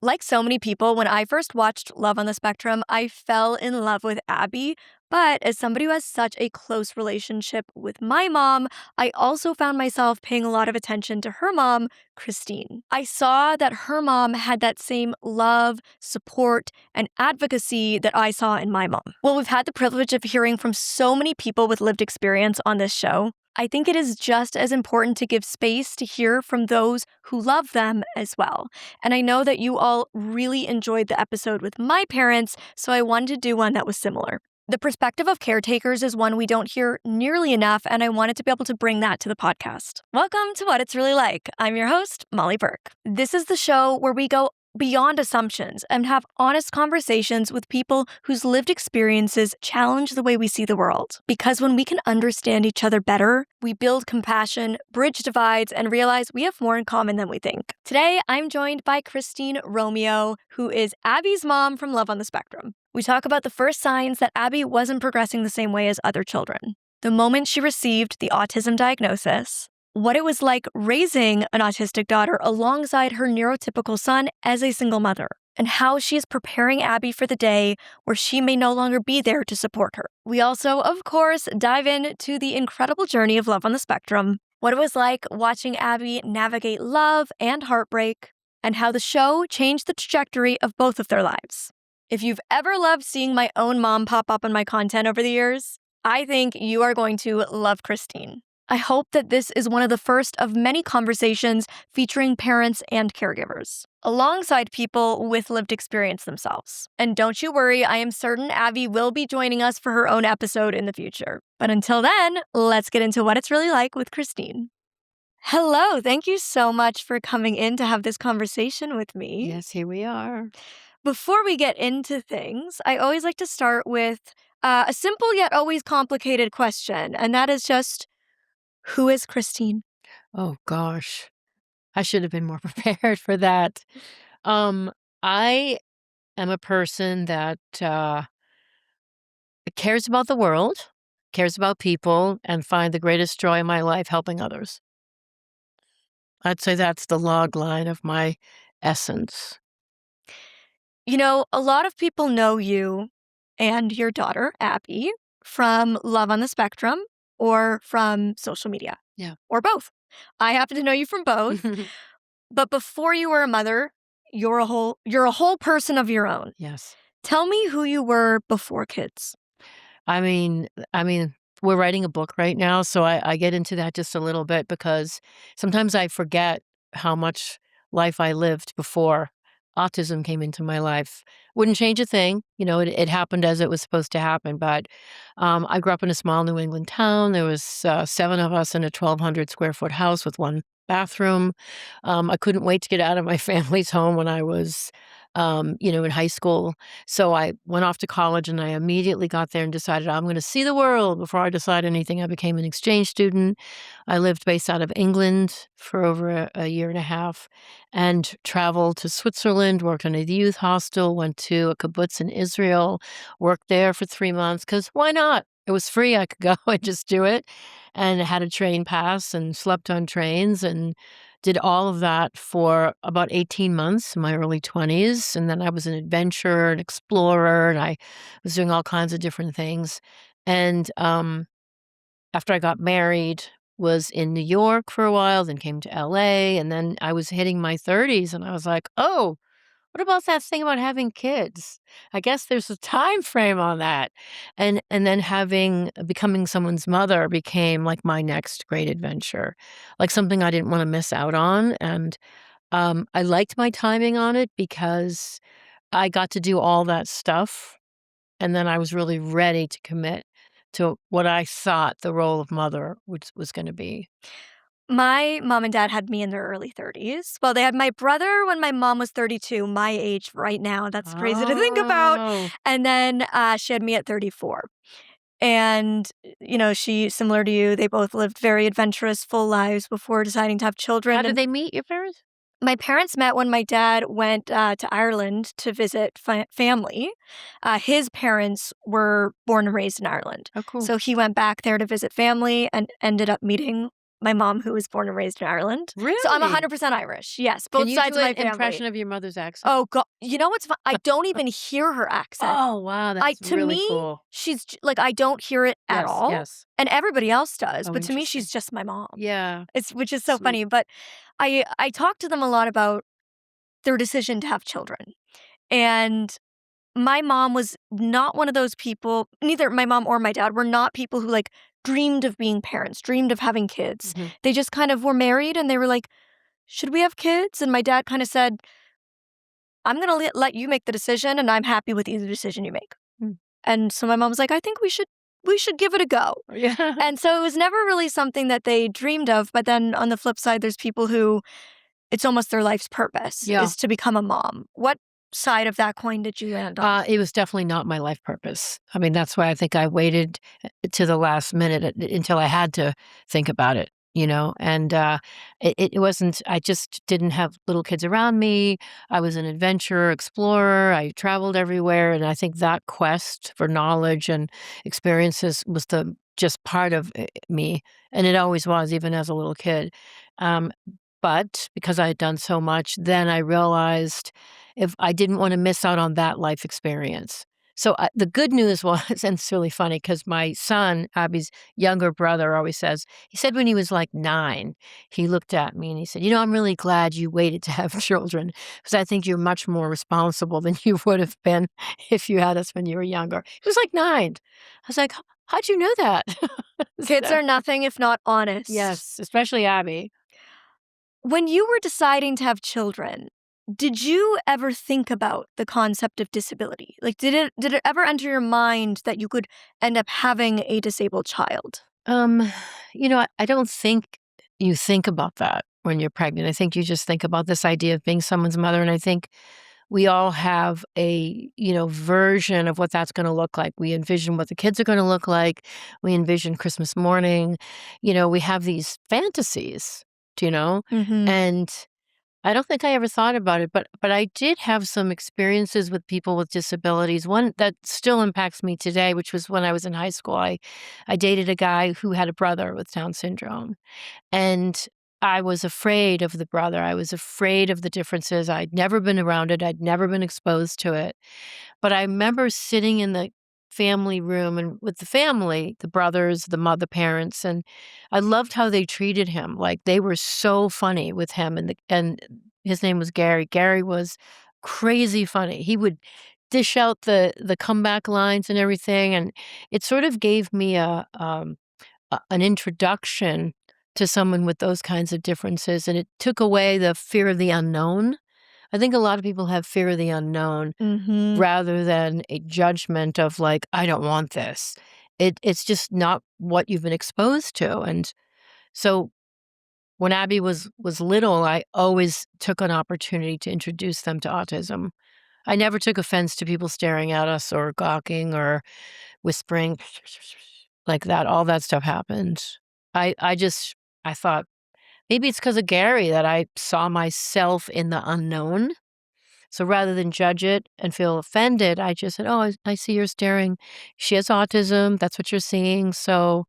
Like so many people, when I first watched Love on the Spectrum, I fell in love with Abby. But as somebody who has such a close relationship with my mom, I also found myself paying a lot of attention to her mom, Christine. I saw that her mom had that same love, support, and advocacy that I saw in my mom. Well, we've had the privilege of hearing from so many people with lived experience on this show. I think it is just as important to give space to hear from those who love them as well. And I know that you all really enjoyed the episode with my parents, so I wanted to do one that was similar. The perspective of caretakers is one we don't hear nearly enough, and I wanted to be able to bring that to the podcast. Welcome to What It's Really Like. I'm your host, Molly Burke. This is the show where we go beyond assumptions and have honest conversations with people whose lived experiences challenge the way we see the world. Because when we can understand each other better, we build compassion, bridge divides, and realize we have more in common than we think. Today, I'm joined by Christine Romeo, who is Abby's mom from Love on the Spectrum. We talk about the first signs that Abby wasn't progressing the same way as other children, the moment she received the autism diagnosis, what it was like raising an autistic daughter alongside her neurotypical son as a single mother, and how she is preparing Abby for the day where she may no longer be there to support her. We also, of course, dive into the incredible journey of Love on the Spectrum, what it was like watching Abby navigate love and heartbreak, and how the show changed the trajectory of both of their lives. If you've ever loved seeing my own mom pop up in my content over the years, I think you are going to love Christine. I hope that this is one of the first of many conversations featuring parents and caregivers, alongside people with lived experience themselves. And don't you worry, I am certain Abby will be joining us for her own episode in the future. But until then, let's get into what it's really like with Christine. Hello, thank you so much for coming in to have this conversation with me. Yes, here we are. Before we get into things, I always like to start with a simple yet always complicated question, and that is just, who is Christine? Oh gosh, I should have been more prepared for that. I am a person that cares about the world, cares about people, and find the greatest joy in my life helping others. I'd say that's the log line of my essence. You know, a lot of people know you and your daughter, Abby, from Love on the Spectrum or from social media. Yeah. Or both. I happen to know you from both. But before you were a mother, you're a whole person of your own. Yes. Tell me who you were before kids. I mean, we're writing a book right now, so I get into that just a little bit because sometimes I forget how much life I lived before autism came into my life. Wouldn't change a thing, it happened as it was supposed to happen. But I grew up in a small New England town. There was 7 of us in a 1,200 square foot house with 1 bathroom. I couldn't wait to get out of my family's home when I was, in high school. So I went off to college and I immediately got there and decided I'm going to see the world before I decide anything. I became an exchange student. I lived based out of England for over a year and a half and traveled to Switzerland, worked in a youth hostel, went to a kibbutz in Israel, worked there for 3 months because why not? It was free. I could go and just do it, and had a train pass and slept on trains and did all of that for about 18 months in my early 20s. And then I was an adventurer, an explorer, and I was doing all kinds of different things. And after I got married, was in New York for a while, then came to LA, and then I was hitting my 30s, and I was like, oh, what about that thing about having kids? I guess there's a time frame on that. And then becoming someone's mother became like my next great adventure, like something I didn't want to miss out on. And I liked my timing on it because I got to do all that stuff. And then I was really ready to commit to what I thought the role of mother was going to be. My mom and dad had me in their early 30s. Well, they had my brother when my mom was 32, my age right now. That's crazy to think about. Oh. And then she had me at 34. And, she, similar to you, they both lived very adventurous, full lives before deciding to have children. How did they meet, your parents? My parents met when my dad went to Ireland to visit family. His parents were born and raised in Ireland. Oh, cool. So he went back there to visit family and ended up meeting my mom, who was born and raised in Ireland. Really? So I'm 100% Irish. Yes, Can both you sides do of my an family. impression of your mother's accent? Oh God! You know what's fun? I don't even hear her accent. Oh, wow, that's To really me, cool. she's like, I don't hear it at Yes, all, yes. and everybody else does. Oh, But to me, interesting. she's just my mom. Yeah. Which is so Sweet. funny. But I talk to them a lot about their decision to have children, and my mom was not one of those people. Neither my mom or my dad were not people who like dreamed of being parents, dreamed of having kids. Mhm. They just kind of were married, and they were like, "Should we have kids?" And my dad kind of said, "I'm gonna let you make the decision, and I'm happy with either decision you make." Mm. And so my mom was like, "I think we should give it a go." Yeah. And so it was never really something that they dreamed of. But then on the flip side, there's people who it's almost their life's purpose Yeah. is to become a mom. What side of that coin did you land on? It was definitely not my life purpose. I mean, that's why I think I waited to the last minute until I had to think about it, and it wasn't, I just didn't have little kids around me. I was an adventurer, explorer. I traveled everywhere. And I think that quest for knowledge and experiences was just part of me. And it always was, even as a little kid. Um, but because I had done so much, then I realized if I didn't want to miss out on that life experience. So the good news was, and it's really funny because my son, Abby's younger brother, always says, he said when he was like 9, he looked at me and he said, I'm really glad you waited to have children because I think you're much more responsible than you would have been if you had us when you were younger. He was like 9. I was like, how'd you know that? Kids are nothing if not honest. Yes, especially Abby. When you were deciding to have children, did you ever think about the concept of disability? Like, did it ever enter your mind that you could end up having a disabled child? I don't think you think about that when you're pregnant. I think you just think about this idea of being someone's mother. And I think we all have a, version of what that's going to look like. We envision what the kids are going to look like. We envision Christmas morning. We have these fantasies, Mm-hmm. and I don't think I ever thought about it, but I did have some experiences with people with disabilities. One that still impacts me today, which was when I was in high school. I dated a guy who had a brother with Down syndrome, and I was afraid of the brother. I was afraid of the differences. I'd never been around it. I'd never been exposed to it. But I remember sitting in the family room and with the family, the brothers, the mother, parents, and I loved how they treated him. Like they were so funny with him, and his name was Gary. Gary was crazy funny. He would dish out the comeback lines and everything, and it sort of gave me an introduction to someone with those kinds of differences, and it took away the fear of the unknown. I think a lot of people have fear of the unknown Mm-hmm. rather than a judgment of like, I don't want this. It's just not what you've been exposed to. And so when Abby was little, I always took an opportunity to introduce them to autism. I never took offense to people staring at us or gawking or whispering like that. All that stuff happened. I thought maybe it's because of Gary that I saw myself in the unknown. So rather than judge it and feel offended, I just said, "Oh, I see you're staring. She has autism. That's what you're seeing." So,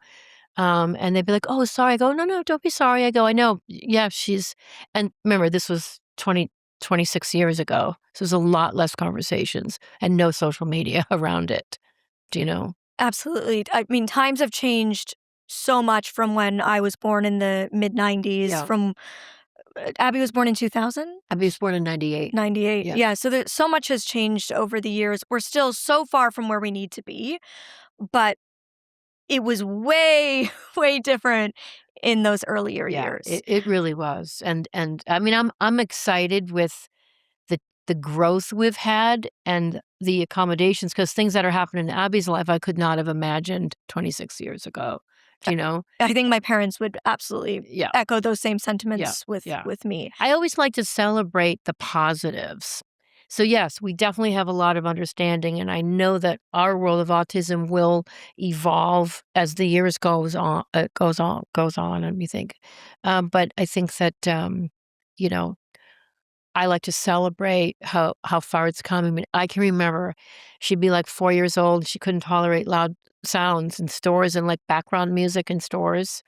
and they'd be like, "Oh, sorry." I go, "No, no, don't be sorry." I go, "I know. Yeah, she's," and remember, this was 26 years ago. So there's a lot less conversations and no social media around it. Do you know? Absolutely. I mean, times have changed so much from when I was born in the mid 90s. Yeah. From Abby was born in 2000? Abby was born in 98. 98. Yeah. Yeah. So so much has changed over the years. We're still so far from where we need to be, but it was way, way different in those earlier Yeah, years. it really was. And I mean, I'm excited with the growth we've had and the accommodations because things that are happening in Abby's life I could not have imagined 26 years ago. Do you know? I think my parents would absolutely Yeah. echo those same Yeah. sentiments Yeah. with me. I always like to celebrate the positives. So yes, we definitely have a lot of understanding, and I know that our world of autism will evolve as the years goes on, and we think. But I think that you know, I like to celebrate how far it's come. I mean, I can remember she'd be like 4 years old. She couldn't tolerate loud sounds in stores and, like, background music in stores,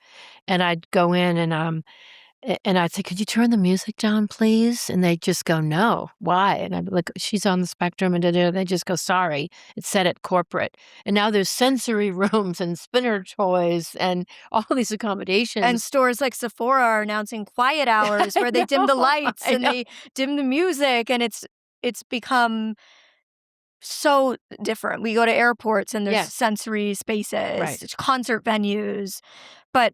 and I'd go in and I'd say, "Could you turn the music down, please?" And they'd just go, "No, why?" And I'd be like, "She's on the spectrum," and da da. They just go, "Sorry, it's set at corporate." And now there's sensory rooms and spinner toys and all these And accommodations. stores like Sephora are announcing quiet hours I where they dim the know, lights I and know. they dim the music, and it's become so different. We go to airports and there's Yes, sensory spaces, right, there's concert venues, but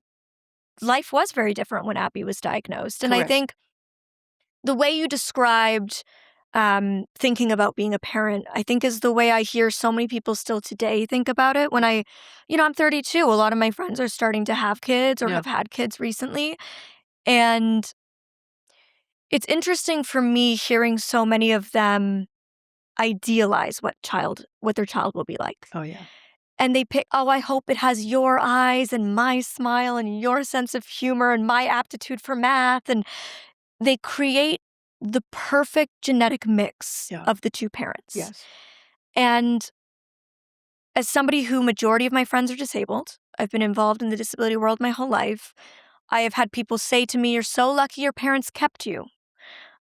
life was very different when Abby was diagnosed. And I correct. think the way you described thinking about being a parent, I think is the way I hear so many people still today think about it. When I'm 32, a lot of my friends are starting to have kids or Yeah, have had kids recently. And it's interesting for me hearing so many of them idealize what their child will be like. oh, yeah, And they pick, "Oh, I hope it has your eyes and my smile and your sense of humor and my aptitude for math." And they create the perfect genetic mix yeah, of the two parents. yes. And as somebody who majority of my friends are disabled, I've been involved in the disability world my whole life. I have had people say to me, "You're so lucky your parents kept you."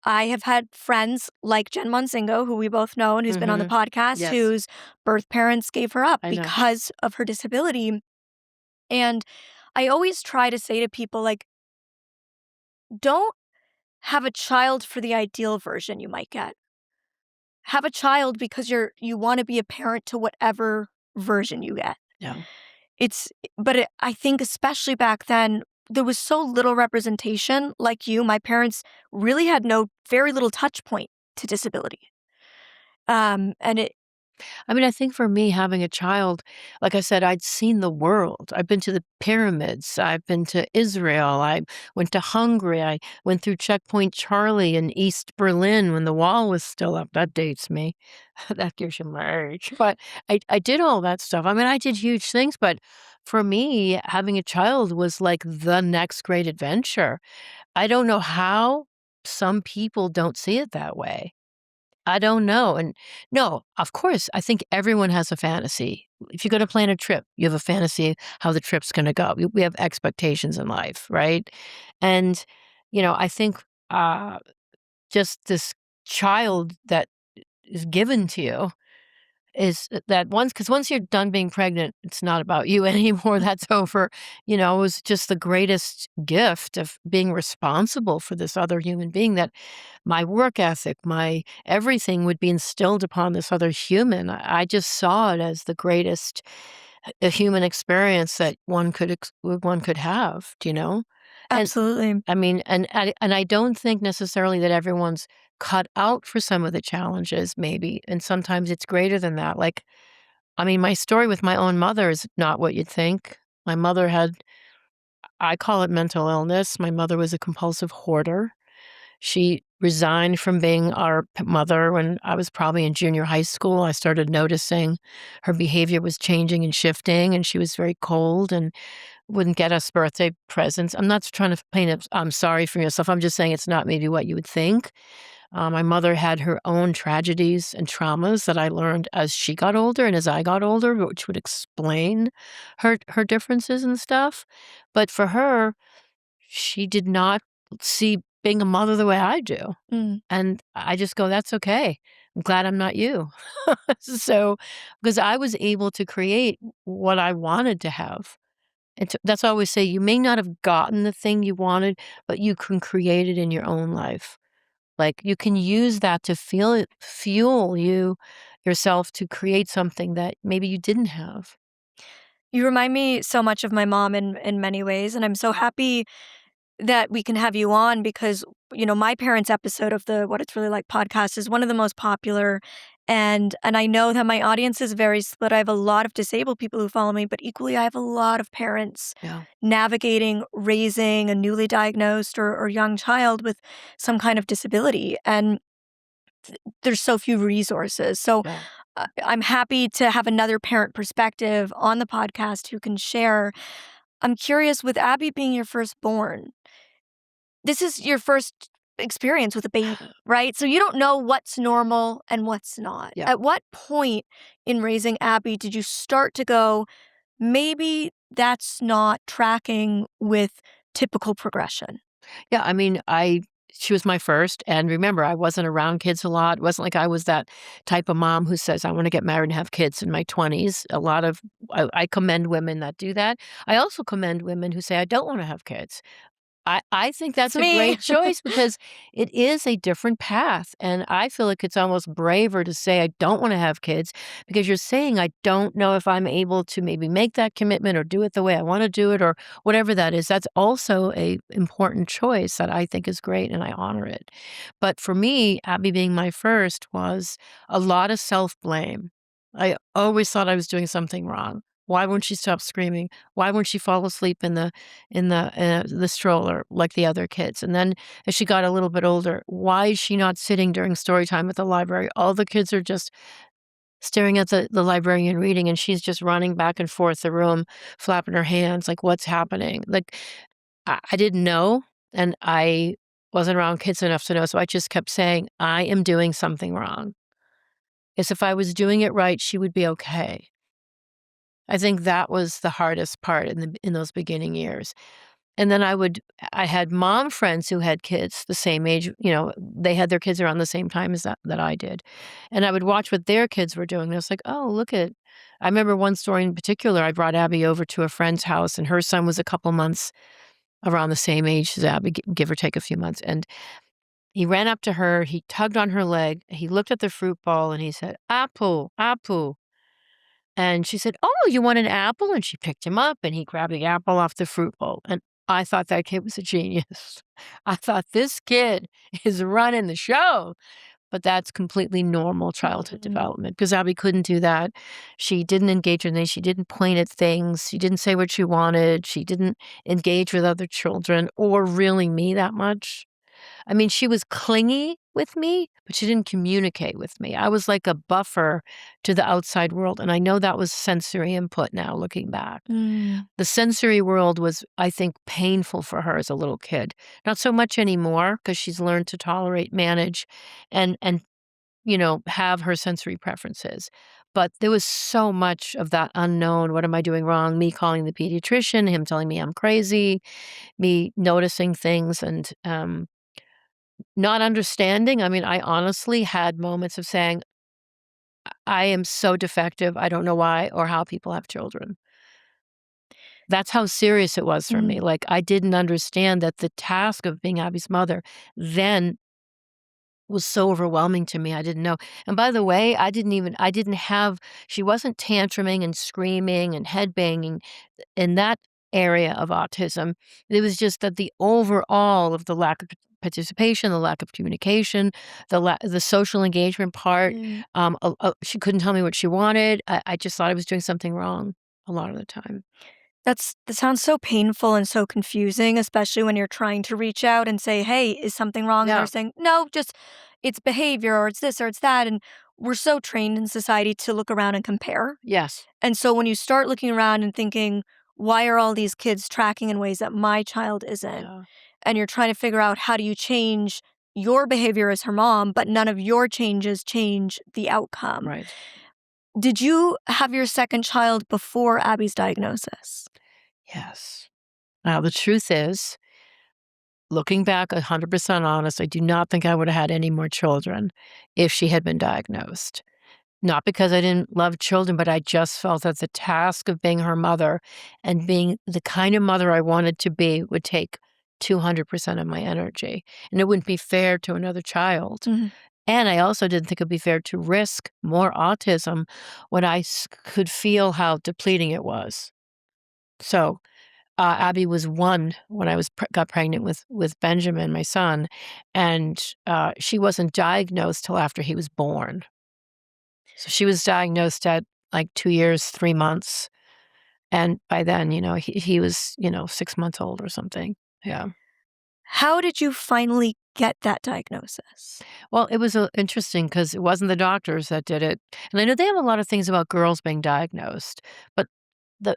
I have had friends like Jen Monsingo, who we both know and who's been on the Mhm. podcast, Yes, whose birth parents gave her up I know. because of her disability. And I always try to say to people, like, don't have a child for the ideal version you might get. Have a child because you want to be a parent to whatever version you get. Yeah. I think especially back then, there was so little representation. Like you, my parents really had very little touch point to disability. And it I mean, I think for me, having a child, like I said, I'd seen the world. I've been to the pyramids. I've been to Israel. I went to Hungary. I went through Checkpoint Charlie in East Berlin when the wall was still up. That dates me. That gives you my age. But I did all that stuff. I mean, I did huge things, but for me, having a child was like the next great adventure. I don't know how some people don't see it that way. I don't know, and no, of course, I think everyone has a fantasy. If you're gonna plan a trip, you have a fantasy how the trip's gonna go. We have expectations in life, right? And, I think, just this child that is given to you is that once you're done being pregnant, it's not about you anymore, that's over. It was just the greatest gift of being responsible for this other human being that my work ethic, my everything would be instilled upon this other human. I just saw it as the greatest human experience that one could have, do you know? And absolutely. I mean, and I don't think necessarily that everyone's cut out for some of the challenges, maybe, and sometimes it's greater than that. Like, I mean, my story with my own mother is not what you'd think. My mother had, I call it mental illness. My mother was a compulsive hoarder. She resigned from being our mother when I was probably in junior high school. I started noticing her behavior was changing and shifting, and she was very cold and wouldn't get us birthday presents. I'm not trying to paint it, I'm sorry for yourself. I'm just saying it's not maybe what you would think. My mother had her own tragedies and traumas that I learned as she got older and as I got older, which would explain her differences and stuff. But for her, she did not see being a mother the way I do. Mm. And I just go, "That's okay. I'm glad I'm not you." So, because I was able to create what I wanted to have. That's why I always say, you may not have gotten the thing you wanted, but you can create it in your own life. Like, you can use that to fuel yourself to create something that maybe you didn't have. You remind me so much of my mom in many ways, and I'm so happy that we can have you on because, my parents' episode of the What It's Really Like podcast is one of the most popular. And I know that my audience is very split. I have a lot of disabled people who follow me, but equally I have a lot of parents Yeah, navigating raising a newly diagnosed or young child with some kind of disability. And there's so few resources. So yeah. I'm happy to have another parent perspective on the podcast who can share. I'm curious, with Abby being your firstborn, this is your first experience with a baby, right? So you don't know what's normal and what's not. Yeah. At what point in raising Abby did you start to go, maybe that's not tracking with typical progression? Yeah, I mean, she was my first, and remember, I wasn't around kids a lot. It wasn't like I was that type of mom who says, "I wanna get married and have kids in my 20s." A lot of I commend women that do that. I also commend women who say, "I don't wanna have kids." I think It's that's a me. great choice because it is a different path, and I feel like it's almost braver to say, "I don't wanna have kids," because you're saying, "I don't know if I'm able to maybe make that commitment or do it the way I wanna do it," or whatever that is. That's also a important choice that I think is great, and I honor it. But for me, Abby being my first was a lot of self-blame. I always thought I was doing something wrong. Why won't she stop screaming? Why won't she fall asleep in the stroller like the other kids? And then as she got a little bit older, why is she not sitting during story time at the library? All the kids are just staring at the librarian reading, and she's just running back and forth the room, flapping her hands, like, "What's happening?" Like, I didn't know, and I wasn't around kids enough to know, so I just kept saying, "I am doing something wrong." As if I was doing it right, she would be okay. I think that was the hardest part in those beginning years. And then I had mom friends who had kids the same age, they had their kids around the same time as that I did. And I would watch what their kids were doing. And I was like, "Oh, look at." I remember one story in particular. I brought Abby over to a friend's house, and her son was a couple months around the same age as Abby, give or take a few months. And he ran up to her, he tugged on her leg, he looked at the fruit bowl, and he said, "Apple, apple." And she said, "Oh, you want an apple?" And she picked him up, and he grabbed the apple off the fruit bowl, and I thought that kid was a genius. I thought, "This kid is running the show." But that's completely normal childhood Mm. development because Abby couldn't do that. She didn't engage in things, she didn't point at things, she didn't say what she wanted, she didn't engage with other children or really me that much. I mean, she was clingy with me, but she didn't communicate with me. I was like a buffer to the outside world, and I know that was sensory input now looking back. Mm. The sensory world was, I think, painful for her as a little kid. Not so much anymore because she's learned to tolerate, manage, and have her sensory preferences. But there was so much of that unknown. What am I doing wrong? Me calling the pediatrician, him telling me I'm crazy, me noticing things and not understanding. I mean, I honestly had moments of saying, I am so defective. I don't know why or how people have children. That's how serious it was for me. Mm. Like, I didn't understand that the task of being Abby's mother then was so overwhelming to me. I didn't know. And by the way, I didn't have, she wasn't tantruming and screaming and headbanging in that area of autism. It was just that the overall of the lack of participation, the lack of communication, the social engagement part, Mm. she couldn't tell me what she wanted. I just thought I was doing something wrong a lot of the time. That sounds so painful and so confusing, especially when you're trying to reach out and say, "Hey, is something wrong?" And they're Yeah. saying, "No, just it's behavior or it's this or it's that." And we're so trained in society to look around and compare. Yes. And so when you start looking around and thinking, "Why are all these kids tracking in ways that my child isn't?" Yeah. And you're trying to figure out how do you change your behavior as her mom, but none of your changes change the outcome. Right. Did you have your second child before Abby's diagnosis? Yes. Now the truth is, looking back 100% honest, I do not think I would have had any more children if she had been diagnosed. Not because I didn't love children, but I just felt that the task of being her mother and being the kind of mother I wanted to be would take 200% of my energy, and it wouldn't be fair to another child. Mhm. And I also didn't think it'd be fair to risk more autism when I could feel how depleting it was. So, Abby was 1 when I got pregnant with Benjamin, my son, and, she wasn't diagnosed till after he was born. So she was diagnosed at, like, 2 years, 3 months, and by then, he was, 6 months old or something. Yeah. How did you finally get that diagnosis? Well, it was, interesting because it wasn't the doctors that did it, and I know they have a lot of things about girls being diagnosed, but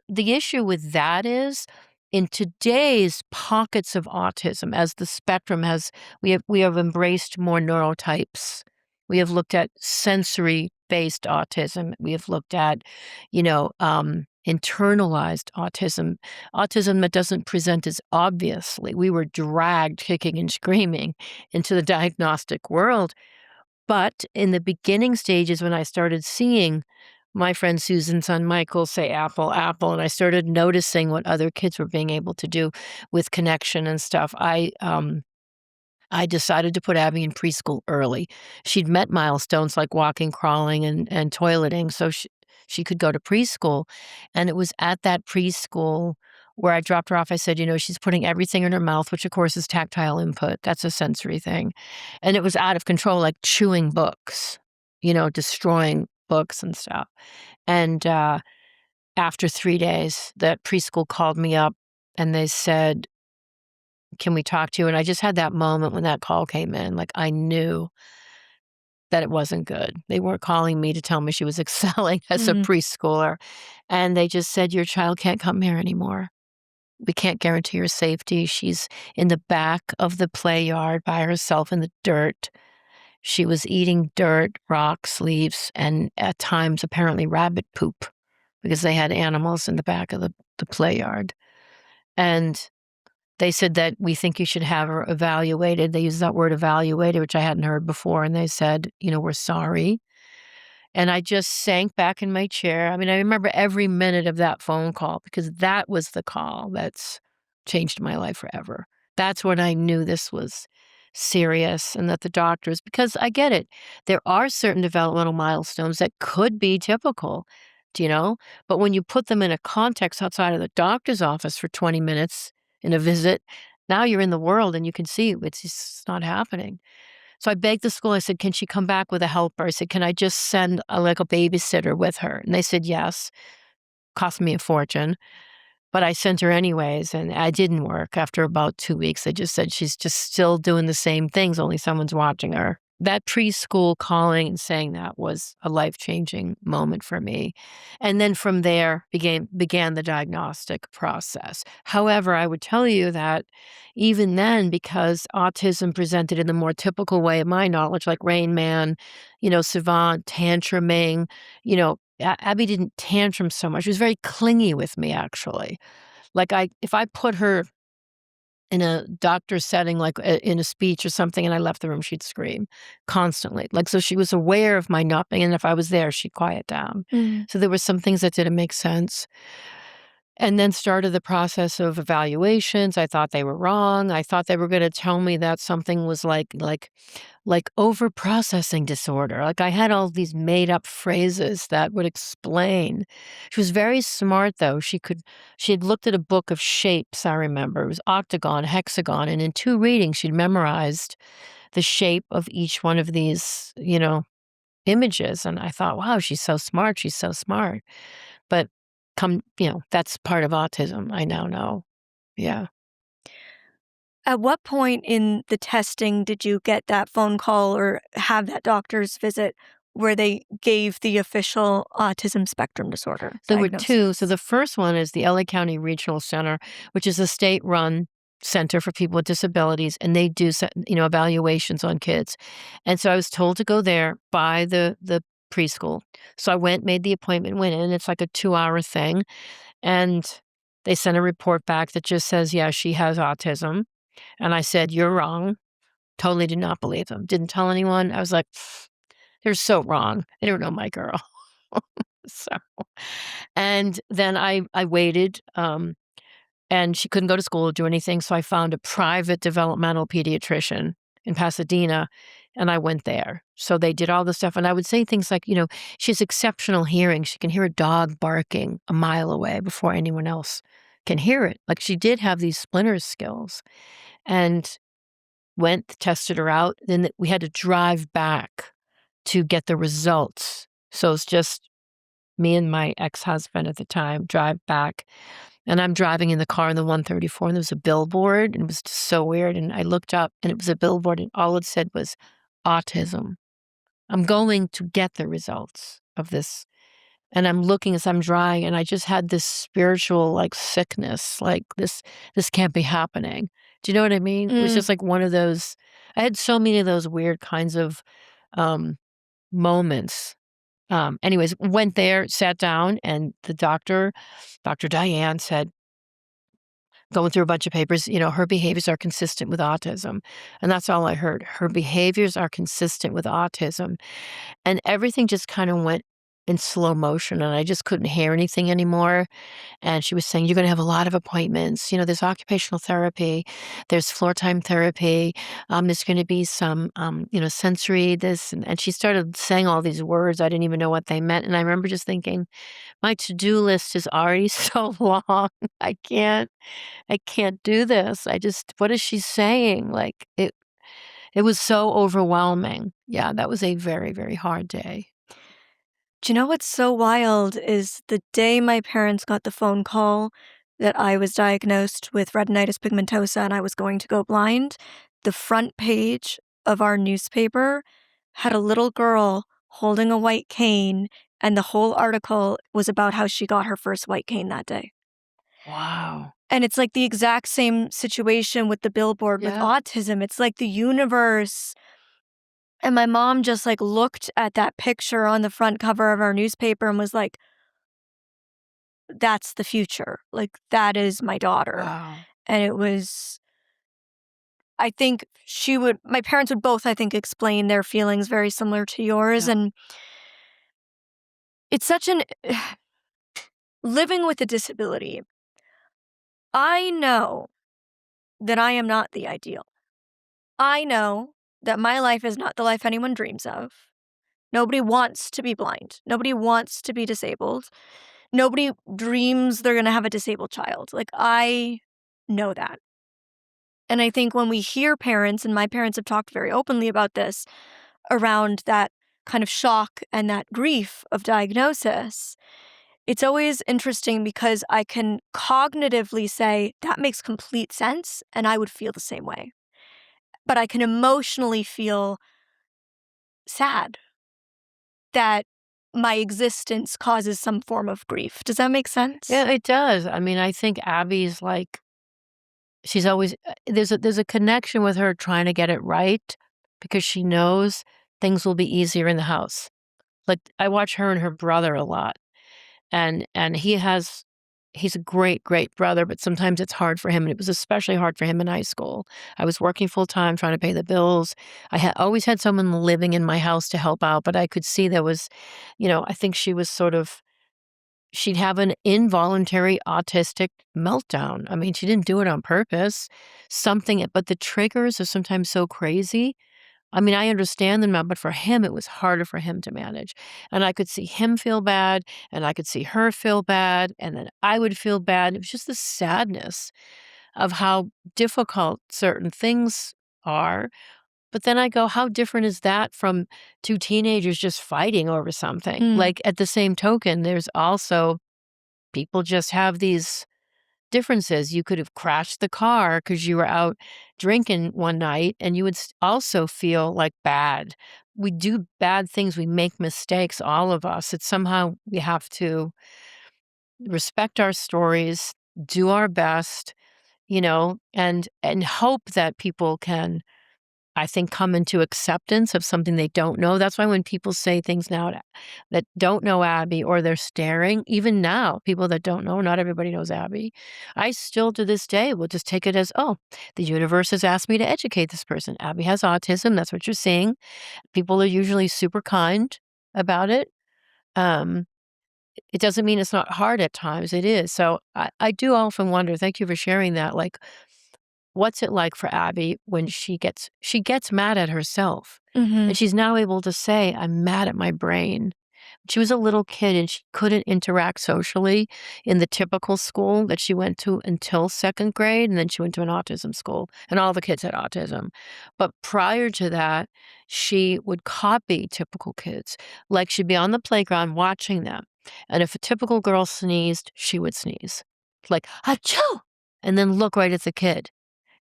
the issue with that is in today's pockets of autism, as the spectrum has, we have embraced more neurotypes. We have looked at sensory-based autism. We have looked at, internalized autism that doesn't present as obviously. We were dragged kicking and screaming into the diagnostic world. But in the beginning stages, when I started seeing my friend Susan's son Michael say apple, apple, and I started noticing what other kids were being able to do with connection and stuff, I decided to put Abby in preschool early. She'd met milestones like walking, crawling, and toileting, so she could go to preschool. And it was at that preschool where I dropped her off. I said, she's putting everything in her mouth, which of course is tactile input. That's a sensory thing. And it was out of control, like chewing books, destroying books and stuff. And after 3 days, that preschool called me up and they said, "Can we talk to you?" And I just had that moment when that call came in, like I knew that it wasn't good. They weren't calling me to tell me she was excelling as a Mhm. preschooler. And they just said, "Your child can't come here anymore. We can't guarantee her safety. She's in the back of the play yard by herself in the dirt. She was eating dirt, rocks, leaves, and at times apparently rabbit poop because they had animals in the back of the play yard. And they said that we think you should have her evaluated." They used that word evaluated, which I hadn't heard before. And they said, "We're sorry." And I just sank back in my chair. I mean, I remember every minute of that phone call because that was the call that's changed my life forever. That's when I knew this was serious and that the doctors, because I get it, there are certain developmental milestones that could be typical, but when you put them in a context outside of the doctor's office for 20 minutes in a visit, now you're in the world and you can see it's just not happening. So I begged the school. I said, "Can she come back with a helper?" I said, "Can I just send like a babysitter with her?" And they said, "Yes." Cost me a fortune, but I sent her anyways, and I didn't work. After about 2 weeks, they just said she's just still doing the same things, only someone's watching her. That preschool calling and saying that was a life-changing moment for me. And then from there began the diagnostic process. However, I would tell you that even then, because autism presented in the more typical way of my knowledge, like Rain Man, savant, tantruming, Abby didn't tantrum so much. She was very clingy with me, actually. Like if I put her in a doctor setting, like in a speech or something, and I left the room, she'd scream constantly. Like, so she was aware of my not being, and if I was there, she'd quiet down. Mm. So there were some things that didn't make sense. And then started the process of evaluations. I thought they were wrong. I thought they were going to tell me that something was like over processing disorder. Like I had all these made up phrases that would explain. She was very smart though. She had looked at a book of shapes, I remember. It was octagon, hexagon, and in 2 readings she'd memorized the shape of each one of these, images. And I thought, wow, she's so smart. She's so smart. But that's part of autism. I now know. Yeah. At what point in the testing did you get that phone call or have that doctor's visit where they gave the official autism spectrum disorder There were 2. So diagnosis? the first one is the LA County Regional Center, which is a state-run center for people with disabilities, and they do evaluations on kids. And so I was told to go there by the preschool. So I went, made the appointment, went in. It's like a 2-hour thing, and they sent a report back that just says, "Yeah, she has autism." And I said, "You're wrong." Totally did not believe them. Didn't tell anyone. I was like, "Pfft, they're so wrong. They don't know my girl." So, and then I waited, and she couldn't go to school or do anything, so I found a private developmental pediatrician in Pasadena, and I went there. So they did all the stuff, and I would say things like, she has exceptional hearing. She can hear a dog barking a mile away before anyone else can hear it. Like, she did have these splinter skills, and went, tested her out, then we had to drive back to get the results. So it's just me and my ex-husband at the time drive back, and I'm driving in the car in the 134, and there was a billboard, and it was just so weird, and I looked up, and it was a billboard, and all it said was autism. I'm going to get the results of this and I'm looking as I'm drying, and I just had this spiritual, like, sickness, like, this can't be happening. Do you know what I mean? It was Mm. just like one of those I had so many of those weird kinds of, um, moments. Anyways, went there, sat down, and the doctor, Dr. Diane, said, going through a bunch of papers, her behaviors are consistent with autism, and that's all I heard. Her behaviors are consistent with autism, and everything just kinda went in slow motion, and I just couldn't hear anything anymore. And she was saying, "You're gonna have a lot of appointments. There's occupational therapy, there's floor time therapy, there's gonna be some, sensory this," and she started saying all these words. I didn't even know what they meant, and I remember just thinking, "My to-do list is already so long. I can't I can't do this. What is she saying?" Like, it was so overwhelming. Yeah, that was a very, very hard day. Do you know what's so wild is the day my parents got the phone call that I was diagnosed with retinitis pigmentosa and I was going to go blind, the front page of our newspaper had a little girl holding a white cane, and the whole article was about how she got her first white cane that day. Wow. And it's like the exact same situation with the billboard with Yeah. autism. It's like the universe. And my mom just like looked at that picture on the front cover of our newspaper and was like, that's the future. Like, that is my daughter. Wow. And it was, I think my parents would both, I think, explain their feelings very similar to yours. Yeah. And it's such an, living with a disability. I know that I am not the ideal. I know that my life is not the life anyone dreams of. Nobody wants to be blind. Nobody wants to be disabled. Nobody dreams they're gonna have a disabled child. Like, I know that. And I think when we hear parents, and my parents have talked very openly about this, around that kind of shock and that grief of diagnosis, it's always interesting because I can cognitively say, that makes complete sense, and I would feel the same way. But I can emotionally feel sad that my existence causes some form of grief. Does that make sense? Yeah, it does. I mean, I think Abby's like she's always there's a connection with her trying to get it right because she knows things will be easier in the house. Like, I watch her and her brother a lot, and he's a great, great brother, but sometimes it's hard for him, and it was especially hard for him in high school. I was working full time trying to pay the bills. I had always had someone living in my house to help out, but I could see there was, I think she was sort of she'd have an involuntary autistic meltdown. I mean, she didn't do it on purpose. But the triggers are sometimes so crazy. I mean, I understand them now, but for him, it was harder for him to manage. And I could see him feel bad, and I could see her feel bad, and then I would feel bad. It was just the sadness of how difficult certain things are. But then I go, how different is that from two teenagers just fighting over something? Mm. Like, at the same token, there's also people just have these differences. You could have crashed the car because you were out drinking one night, and you would also feel like bad. We do bad things. We make mistakes, all of us. It's somehow we have to respect our stories, do our best, and hope that people can, I think, come into acceptance of something they don't know. That's why when people say things now that don't know Abby, or they're staring, even now, people that don't know, not everybody knows Abby. I still to this day will just take it as, oh, the universe has asked me to educate this person. Abby has autism. That's what you're seeing. People are usually super kind about it. Um, it doesn't mean it's not hard at times. It is. So I do often wonder, thank you for sharing that. Like, what's it like for Abby when she gets mad at herself? And Mhm. she's now able to say, "I'm mad at my brain." She was a little kid and she couldn't interact socially in the typical school that she went to until 2nd grade, and then she went to an autism school, and all the kids had autism. But prior to that, she would copy typical kids. Like, she'd be on the playground watching them, and if a typical girl sneezed, she would sneeze. Like, "Achoo!" And then look right at the kid.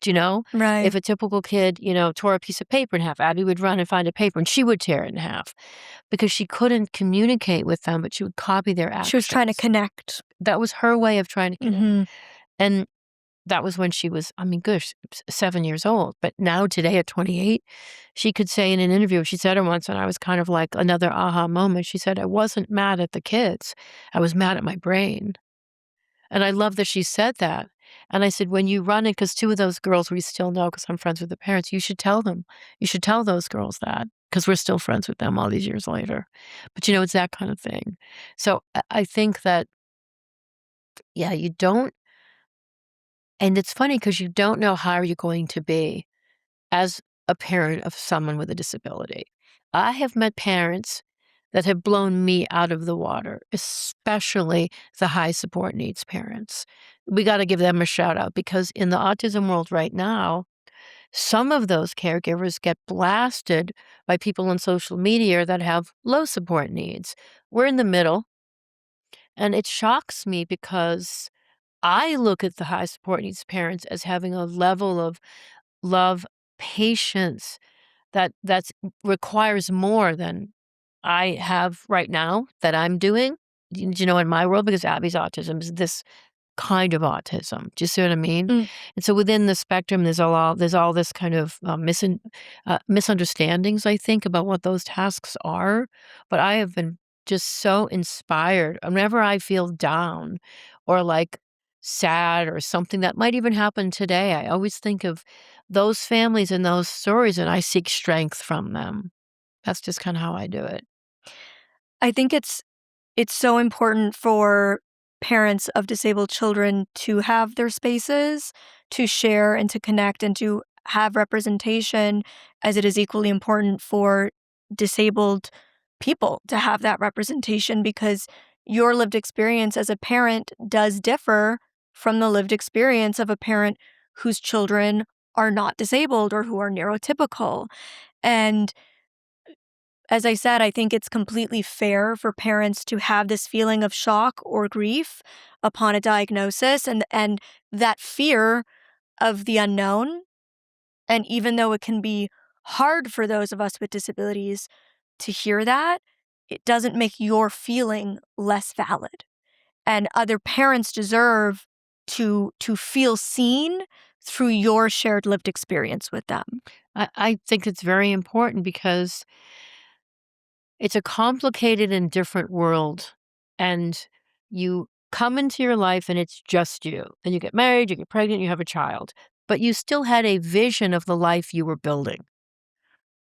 Do you know? If Right. a typical kid, tore a piece of paper in half, Abby would run and find a paper and she would tear it in half because she couldn't communicate with them, but she would copy their She was trying to actions. connect. That was her way of trying to connect. Mhm. And that was when she was, I mean, gosh, 7 years old. But now today at 28, she could say in an interview, she said it once, and I was kind of like another aha moment. She said, I wasn't mad at the kids. I was mad at my brain. And I love that she said that. And I said, when you run it, because two of those girls we still know because I'm friends with the parents, you should tell them. You should tell those girls that because we're still friends with them all these years later. But, it's that kind of thing. So I think that, yeah, you don't. And it's funny because you don't know how you're going to be as a parent of someone with a disability. I have met parents that have blown me out of the water, especially the high support needs parents. We got to give them a shout out because in the autism world right now, some of those caregivers get blasted by people on social media that have low support needs. We're in the middle, and it shocks me because I look at the high support needs parents as having a level of love, patience, that's requires more than I have right now that I'm doing, in my world, because Abby's autism is this kind of autism. Do you see what I mean? Mm. And so within the spectrum, there's all this kind of misunderstandings, I think, about what those tasks are. But I have been just so inspired whenever I feel down or like sad or something that might even happen today. I always think of those families and those stories, and I seek strength from them. That's just kind of how I do it. I think it's so important for parents of disabled children to have their spaces, to share and to connect and to have representation, as it is equally important for disabled people to have that representation because your lived experience as a parent does differ from the lived experience of a parent whose children are not disabled or who are neurotypical. And as I said, I think it's completely fair for parents to have this feeling of shock or grief upon a diagnosis and that fear of the unknown. And even though it can be hard for those of us with disabilities to hear that, it doesn't make your feeling less valid. And other parents deserve to feel seen through your shared lived experience with them. I think it's very important because it's a complicated and different world, and you come into your life and it's just you. Then you get married, you get pregnant, you have a child, but you still had a vision of the life you were building.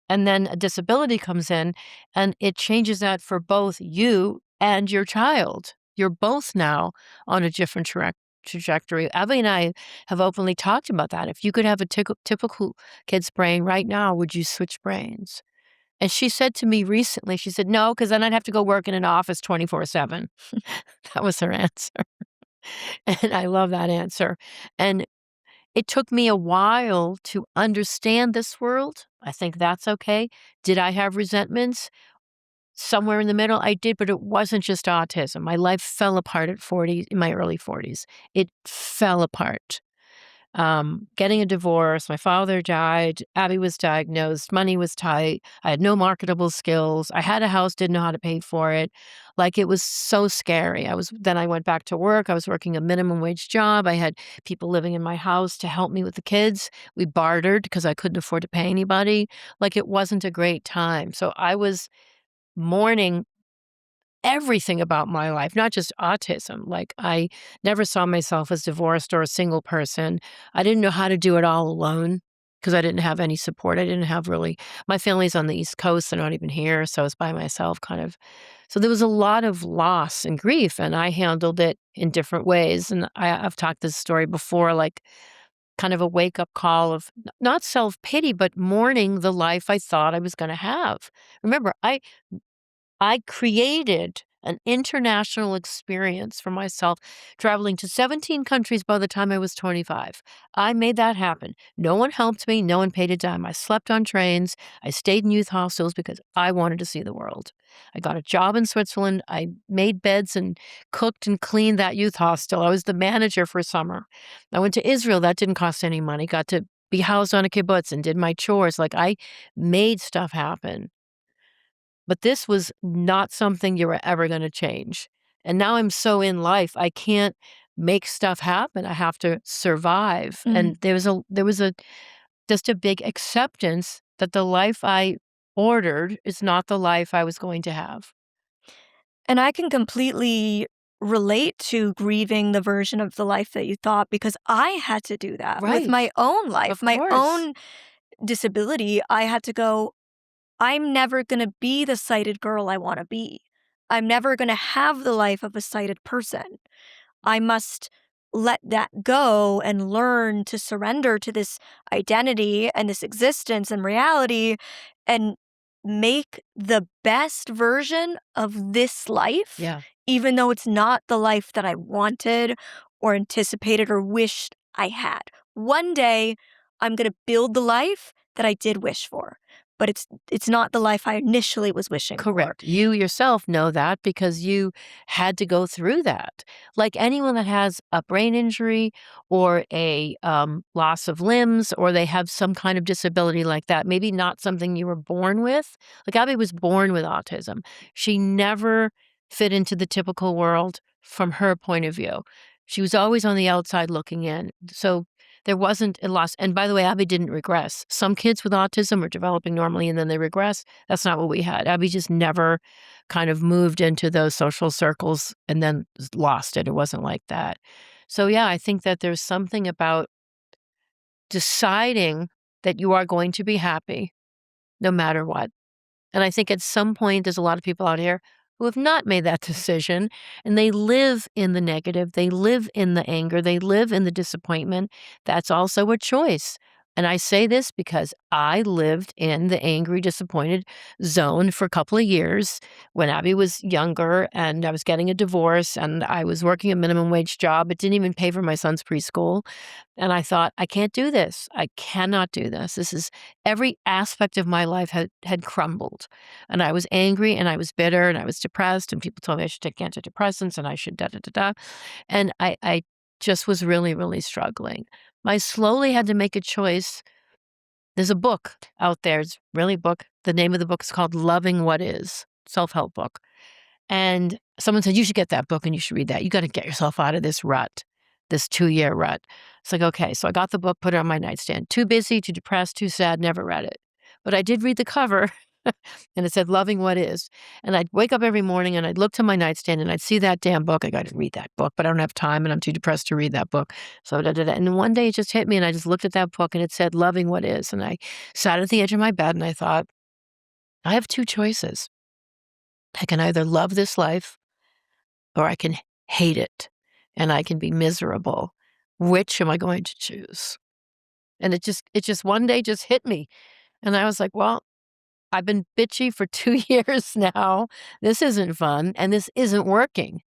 And then a disability comes in and it changes that for both you and your child. You're both now on a different trajectory. Abby and I have openly talked about that. If you could have a typical kid's brain right now, would you switch brains? And she said to me recently, she said, no, because then I'd have to go work in an office 24/7. That was her answer. And I love that answer. And it took me a while to understand this world. I think that's okay. Did I have resentments? Somewhere in the middle, I did, but it wasn't just autism. My life fell apart at 40, in my early 40s. It fell apart. Getting a divorce, my father died, Abby was diagnosed, money was tight, I had no marketable skills, I had a house, didn't know how to pay for it. Like, it was so scary. Then I went back to work, I was working a minimum wage job, I had people living in my house to help me with the kids. We bartered because I couldn't afford to pay anybody. Like, it wasn't a great time. So I was mourning everything about my life, not just autism. Like, I never saw myself as divorced or a single person. I didn't know how to do it all alone because I didn't have any support. I didn't have really, my family's on the East Coast. They're not even here. So I was by myself kind of. So there was a lot of loss and grief, and I handled it in different ways. And I've talked this story before, like kind of a wake up call of not self pity, but mourning the life I thought I was going to have. Remember, I created an international experience for myself, traveling to 17 countries by the time I was 25. I made that happen. No one helped me. No one paid a dime. I slept on trains. I stayed in youth hostels because I wanted to see the world. I got a job in Switzerland. I made beds and cooked and cleaned that youth hostel. I was the manager for a summer. I went to Israel. That didn't cost any money. Got to be housed on a kibbutz and did my chores. Like, I made stuff happen. But this was not something you were ever gonna change. And now I'm so in life, I can't make stuff happen. I have to survive. Mm. And there was a just a big acceptance that the life I ordered is not the life I was going to have. And I can completely relate to grieving the version of the life that you thought because I had to do that with Right. my own life, Of my course. own disability. I had to go, I'm never going to be the sighted girl I want to be. I'm never going to have the life of a sighted person. I must let that go and learn to surrender to this identity and this existence and reality and make the best version of this life, Yeah. even though it's not the life that I wanted or anticipated or wished I had. One day, I'm going to build the life that I did wish for, but it's not the life I initially was wishing for. Correct. You yourself know that because you had to go through that. Like anyone that has a brain injury or a loss of limbs, or they have some kind of disability like that, maybe not something you were born with. Like Abby was born with autism. She never fit into the typical world from her point of view. She was always on the outside looking in. So there wasn't a loss. And by the way, Abby didn't regress. Some kids with autism are developing normally and then they regress. That's not what we had. Abby just never kind of moved into those social circles and then lost it. It wasn't like that. So, yeah, I think that there's something about deciding that you are going to be happy no matter what. And I think at some point, there's a lot of people out here who have not made that decision and they live in the negative. They live in the anger. They live in the disappointment. That's also a choice. And I say this because I lived in the angry, disappointed zone for a couple of years when Abby was younger and I was getting a divorce and I was working a minimum wage job. It didn't even pay for my son's preschool. And I thought, I can't do this. I cannot do this. This is every aspect of my life had crumbled. And I was angry and I was bitter and I was depressed. And people told me I should take antidepressants and I should da da da da. And I just was really, really struggling. I slowly had to make a choice. There's a book out there. It's really a book. The name of the book is called Loving What Is, self-help book. And someone said, you should get that book and you should read that. You got to get yourself out of this rut, this 2-year rut. It's like, okay. So I got the book, put it on my nightstand. Too busy, too depressed, too sad, never read it. But I did read the cover and it said, Loving What Is. And I'd wake up every morning and I'd look to my nightstand and I'd see that damn book. I got to read that book, but I don't have time and I'm too depressed to read that book. So da, da, da. And one day it just hit me and I just looked at that book and it said, Loving What Is. And I sat at the edge of my bed and I thought, I have two choices. I can either love this life or I can hate it and I can be miserable. Which am I going to choose? And it just one day just hit me. And I was like, well, I've been bitchy for 2 years now. This isn't fun and this isn't working.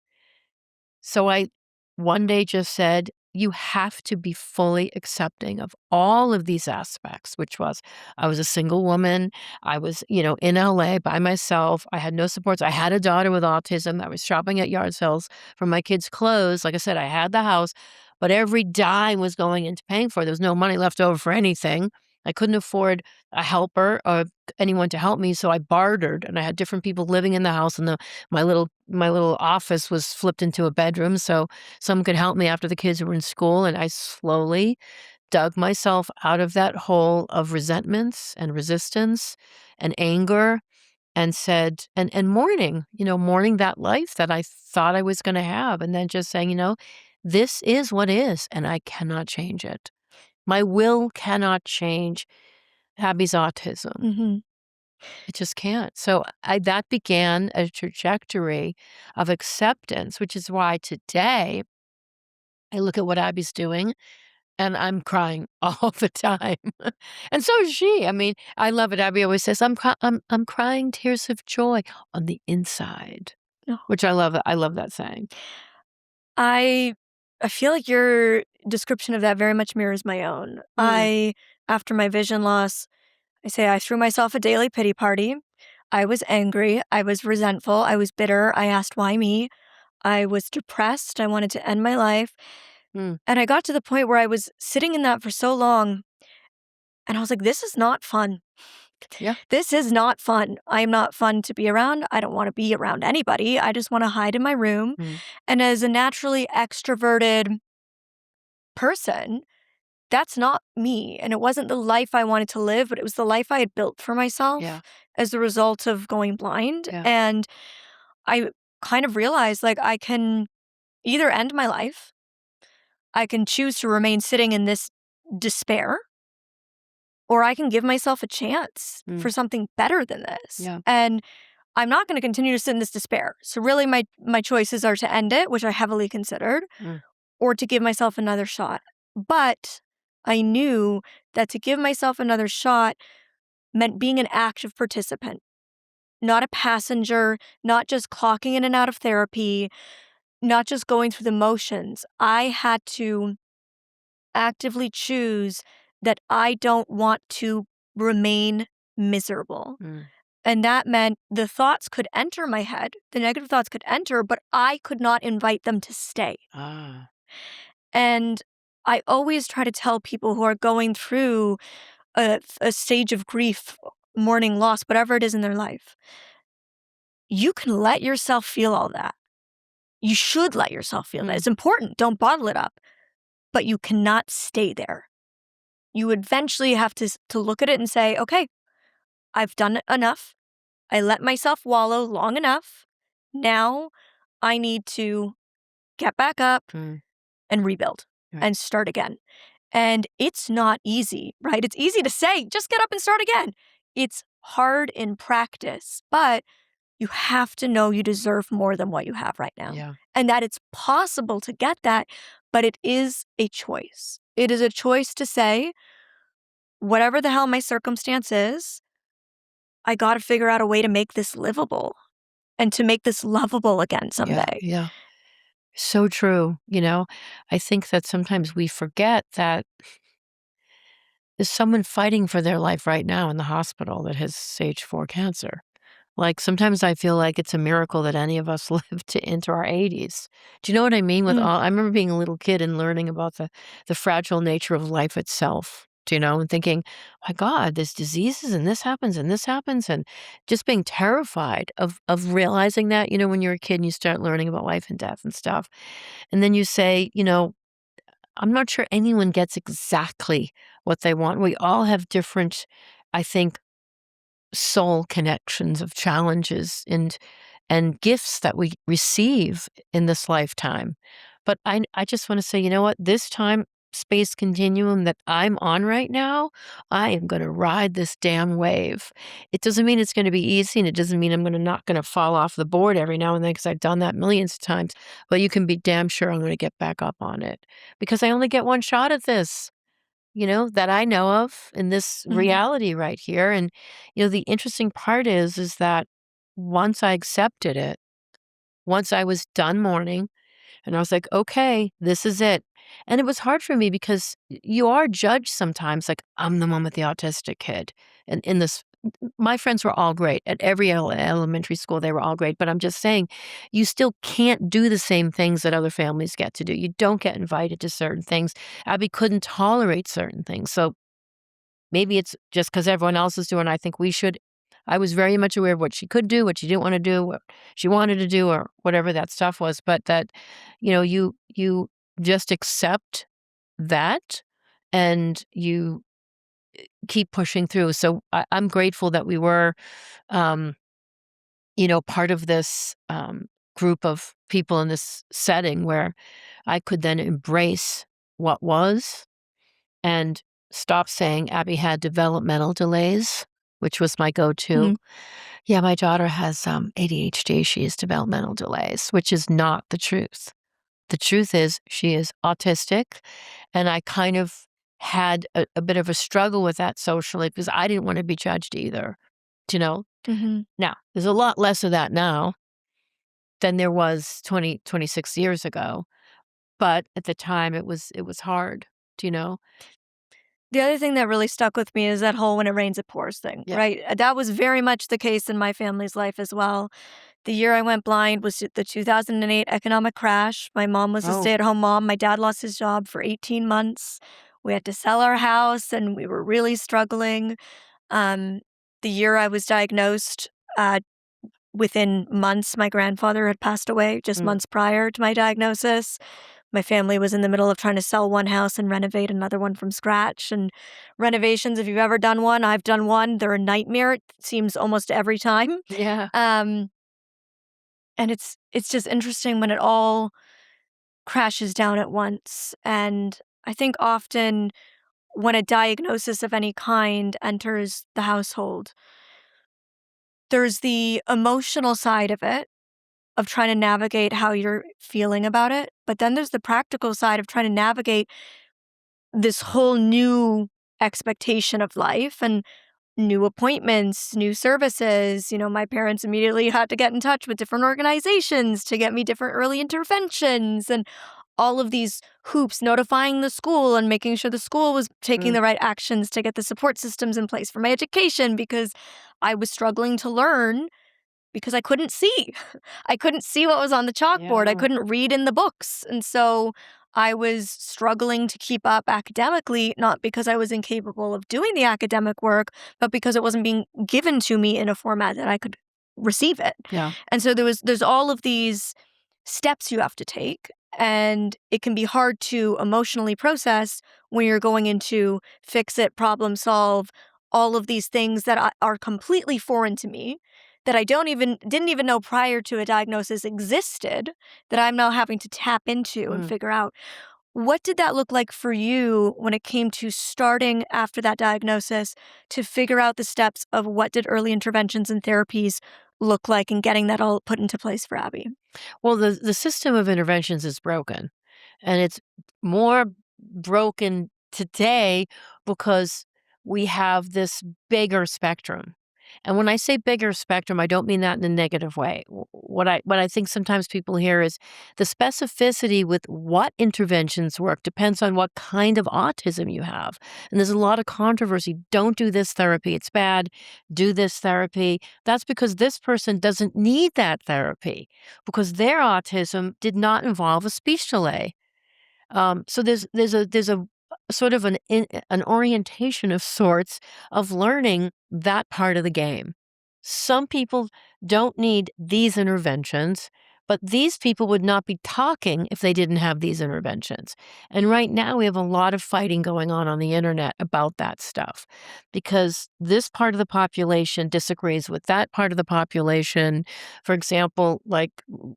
So I one day just said, you have to be fully accepting of all of these aspects, which was I was a single woman. I was, in LA by myself. I had no supports. I had a daughter with autism. I was shopping at yard sales for my kids' clothes. Like I said, I had the house, but every dime was going into paying for it. There was no money left over for anything. I couldn't afford a helper or anyone to help me, so I bartered, and I had different people living in the house, and my little office was flipped into a bedroom, so someone could help me after the kids were in school, and I slowly dug myself out of that hole of resentments and resistance and anger and said and mourning that life that I thought I was gonna have, and then just saying, "This is what is, and I cannot change it. My will cannot change Abby's autism. Mhm. It just can't." So that began a trajectory of acceptance, which is why today I look at what Abby's doing and I'm crying all the time. And so is she. I mean, I love it. Abby always says, I'm crying tears of joy on the inside, No. which I love. I love that saying. I I feel like your description of that very much mirrors my own. Mm, After my vision loss, I say I threw myself a daily pity party. I was angry. I was resentful. I was bitter. I asked, why me? I was depressed. I wanted to end my life. mm, And I got to the point where I was sitting in that for so long. And I was like, this is not fun. Yeah. This is not fun. I'm not fun to be around. I don't want to be around anybody. I just want to hide in my room. Mm. And as a naturally extroverted person, that's not me. And it wasn't the life I wanted to live, but it was the life I had built for Yeah. myself as a result of going blind. Yeah. And I kind of realized like I can either end my life, I can choose to remain sitting in this despair, or I can give myself a chance Mm. for something better than this. Yeah. And I'm not going to continue to sit in this despair. So really my choices are to end it, which I heavily considered, Mm. or to give myself another shot. But I knew that to give myself another shot meant being an active participant, not a passenger, not just clocking in and out of therapy, not just going through the motions. I had to actively choose that I don't want to remain miserable. Mm. And that meant the thoughts could enter my head, the negative thoughts could enter, but I could not invite them to stay. Ah. And I always try to tell people who are going through a stage of grief, mourning, loss, whatever it is in their life, you can let yourself feel all that. You should let yourself feel that. Mm. It's important. Don't bottle it up. But you cannot stay there. You eventually have to look at it and say, okay, I've done enough. I let myself wallow long enough. Now I need to get back up Mm. and rebuild Right. and start again. And it's not easy, right? It's easy to say, just get up and start again. It's hard in practice, but you have to know you deserve more than what you have right now. Yeah. And that it's possible to get that, but it is a choice. It is a choice to say, whatever the hell my circumstance is, I got to figure out a way to make this livable and to make this lovable again Yeah. someday. Yeah. So true. I think that sometimes we forget that there's someone fighting for their life right now in the hospital that has stage 4 cancer. Like, sometimes I feel like it's a miracle that any of us lived to into our 80s. Do you know what I mean with Mm, all I remember being a little kid and learning about the fragile nature of life itself, and thinking, "My God, there's diseases and this happens," and just being terrified of realizing that, when you're a kid and you start learning about life and death and stuff. And then you say, I'm not sure anyone gets exactly what they want. We all have different, I think, soul connections of challenges and gifts that we receive in this lifetime. But I just want to say, you know what? This time space continuum that I'm on right now, I am going to ride this damn wave. It doesn't mean it's going to be easy, and it doesn't mean I'm not going to fall off the board every now and then, because I've done that millions of times. But you can be damn sure I'm going to get back up on it, because I only get one shot at this, that I know of in this mhm, reality right here. And, the interesting part is that once I accepted it, once I was done mourning, and I was like, okay, this is it. And it was hard for me because you are judged sometimes, like, I'm the one with the autistic kid. And in this, my friends were all great at every elementary school. They were all great. But I'm just saying, you still can't do the same things that other families get to do. You don't get invited to certain things. Abby couldn't tolerate certain things. So maybe it's just because everyone else is doing, I think we should. I was very much aware of what she could do, what she didn't want to do, what she wanted to do, or whatever that stuff was. But that, you just accept that, and you keep pushing through. So I'm grateful that we were, um, part of this group of people in this setting where I could then embrace what was and stop saying Abby had developmental delays, which was my go-to. mhm, Yeah, my daughter has ADHD. She has developmental delays, which is not the truth. The truth is she is autistic, and I kind of had a bit of a struggle with that socially because I didn't want to be judged either, you know? mhm. Now, there's a lot less of that now than there was 26 years ago, but at the time it was hard, do you know? The other thing that really stuck with me is that whole "when it rains, it pours" thing, Yeah. right? That was very much the case in my family's life as well. The year I went blind was the 2008 economic crash. My mom was a Oh, stay-at-home mom. My dad lost his job for 18 months. We had to sell our house, and we were really struggling. Um, the year I was diagnosed, within months, my grandfather had passed away just Mm, months prior to my diagnosis. My family was in the middle of trying to sell one house and renovate another one from scratch. And renovations, if you've ever done one, I've done one. They're a nightmare. It seems almost every time. yeah, Um, and it's just interesting when it all crashes down at once. And I think often when a diagnosis of any kind enters the household, there's the emotional side of it, of trying to navigate how you're feeling about it. But then there's the practical side of trying to navigate this whole new expectation of life and new appointments, new services. My parents immediately had to get in touch with different organizations to get me different early interventions and all of these hoops, notifying the school and making sure the school was taking mm, the right actions to get the support systems in place for my education because I was struggling to learn because I couldn't see. I couldn't see what was on the chalkboard. I yeah, couldn't read in the books. And so I was struggling to keep up academically, not because I was incapable of doing the academic work, but because it wasn't being given to me in a format that I could receive it. yeah, And so there's all of these steps you have to take, and it can be hard to emotionally process when you're going into fix it, problem solve, all of these things that are completely foreign to me, that I didn't even know prior to a diagnosis existed, that I'm now having to tap into and mm. figure out. What did that look like for you when it came to starting after that diagnosis to figure out the steps of what did early interventions and therapies look like and getting that all put into place for Abby? Well, the system of interventions is broken, and it's more broken today because we have this bigger spectrum. And when I say bigger spectrum, I don't mean that in a negative way. What I think sometimes people hear is the specificity with what interventions work depends on what kind of autism you have. And there's a lot of controversy. Don't do this therapy, it's bad. Do this therapy. That's because this person doesn't need that therapy because their autism did not involve a speech delay. So there's a sort of an orientation of sorts of learning that part of the game. Some people don't need these interventions, but these people would not be talking if they didn't have these interventions. And right now we have a lot of fighting going on the internet about that stuff because this part of the population disagrees with that part of the population. For example, like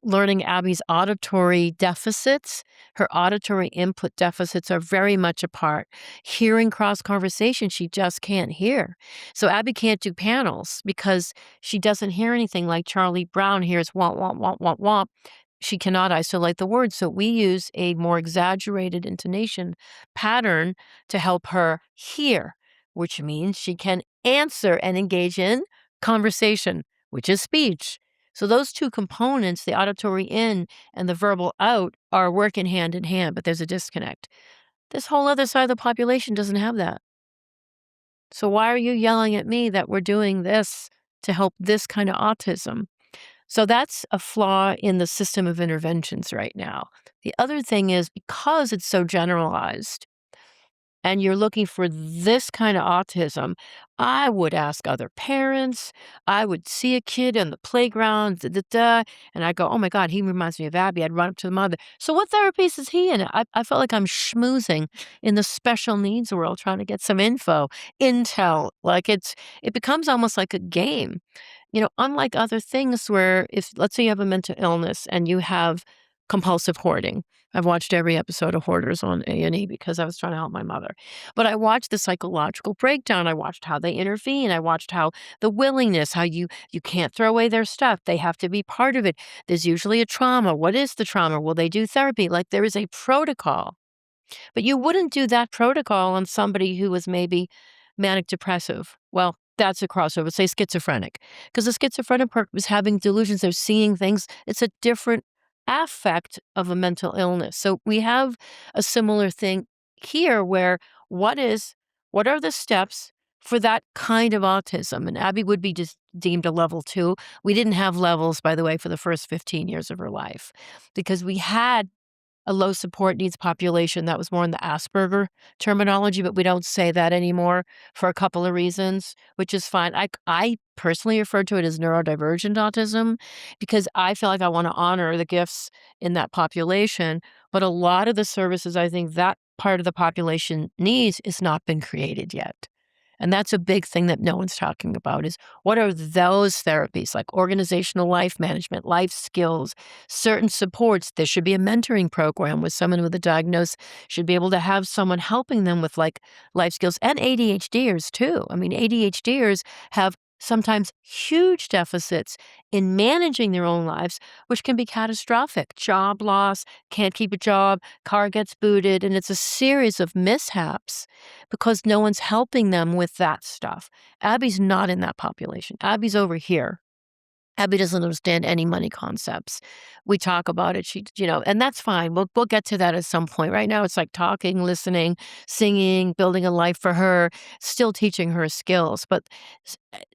learning Abby's auditory deficits, her auditory input deficits are very much a part. Hearing cross conversation, she just can't hear. So Abby can't do panels because she doesn't hear anything like Charlie Brown hears womp, womp, womp, womp, womp. She cannot isolate the words. So we use a more exaggerated intonation pattern to help her hear, which means she can answer and engage in conversation, which is speech. So those two components, the auditory in and the verbal out, are working hand in hand, but there's a disconnect. This whole other side of the population doesn't have that. So why are you yelling at me that we're doing this to help this kind of autism? So that's a flaw in the system of interventions right now. The other thing is because it's so generalized, and you're looking for this kind of autism, I would ask other parents. I would see a kid on the playground, da, da, da, and I go, oh my God, he reminds me of Abby. I'd run up to the mother. So what therapies is he in? I felt like I'm schmoozing in the special needs world trying to get some intel. Like it becomes almost like a game. Unlike other things where if let's say you have a mental illness and you have compulsive hoarding. I've watched every episode of Hoarders on A&E because I was trying to help my mother. But I watched the psychological breakdown. I watched how they intervene. I watched how the willingness, how you can't throw away their stuff. They have to be part of it. There's usually a trauma. What is the trauma? Will they do therapy? Like there is a protocol. But you wouldn't do that protocol on somebody who was maybe manic depressive. Well, that's a crossover, say schizophrenic. Because the schizophrenic part was having delusions, they're seeing things. It's a different affect of a mental illness. So we have a similar thing here where what are the steps for that kind of autism? And Abby would be just deemed a level 2. We didn't have levels, by the way, for the first 15 years of her life because we had a low support needs population. That was more in the Asperger terminology, but we don't say that anymore for a couple of reasons, which is fine. I personally refer to it as neurodivergent autism because I feel like I want to honor the gifts in that population. But a lot of the services I think that part of the population needs has not been created yet. And that's a big thing that no one's talking about is what are those therapies like organizational life management, life skills, certain supports. There should be a mentoring program with someone with a diagnosis should be able to have someone helping them with like life skills and ADHDers too. I mean, ADHDers have sometimes huge deficits in managing their own lives, which can be catastrophic. Job loss, can't keep a job, car gets booted, and it's a series of mishaps because no one's helping them with that stuff. Abby's not in that population. Abby's over here. Abby doesn't understand any money concepts. We talk about it. And that's fine. We'll get to that at some point. Right now, it's like talking, listening, singing, building a life for her, still teaching her skills. But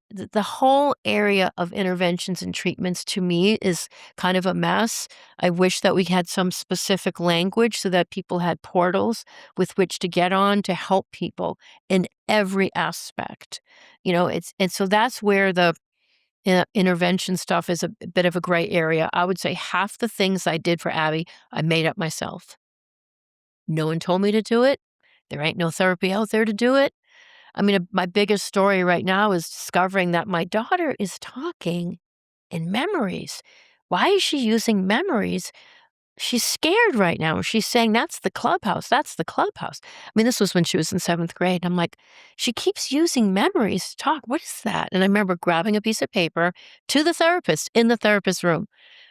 the whole area of interventions and treatments to me is kind of a mess. I wish that we had some specific language so that people had portals with which to get on to help people in every aspect. And so that's where the intervention stuff is a bit of a gray area. I would say half the things I did for Abby, I made up myself. No one told me to do it. There ain't no therapy out there to do it. I mean, my biggest story right now is discovering that my daughter is talking in memories. Why is she using memories? She's scared right now. She's saying, that's the clubhouse. That's the clubhouse. I mean, this was when she was in 7th grade. I'm like, she keeps using memories to talk. What is that? And I remember grabbing a piece of paper to the therapist in the therapist's room.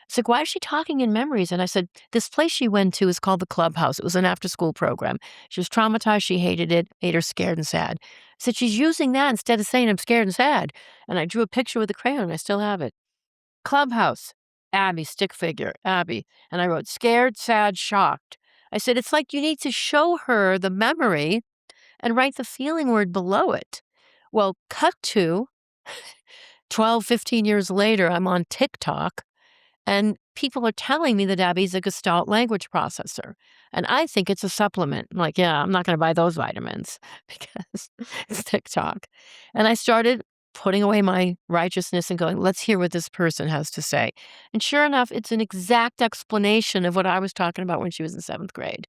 It's like, why is she talking in memories? And I said, this place she went to is called the Clubhouse. It was an after-school program. She was traumatized. She hated it, made her scared and sad. I said, she's using that instead of saying I'm scared and sad. And I drew a picture with a crayon. I still have it. Clubhouse. Abby, stick figure, Abby. And I wrote, scared, sad, shocked. I said, it's like you need to show her the memory and write the feeling word below it. Well, cut to 12, 15 years later, I'm on TikTok and people are telling me that Abby's a Gestalt language processor. And I think it's a supplement. I'm like, yeah, I'm not going to buy those vitamins because it's TikTok. And I started putting away my righteousness and going, let's hear what this person has to say. And sure enough, it's an exact explanation of what I was talking about when she was in 7th grade.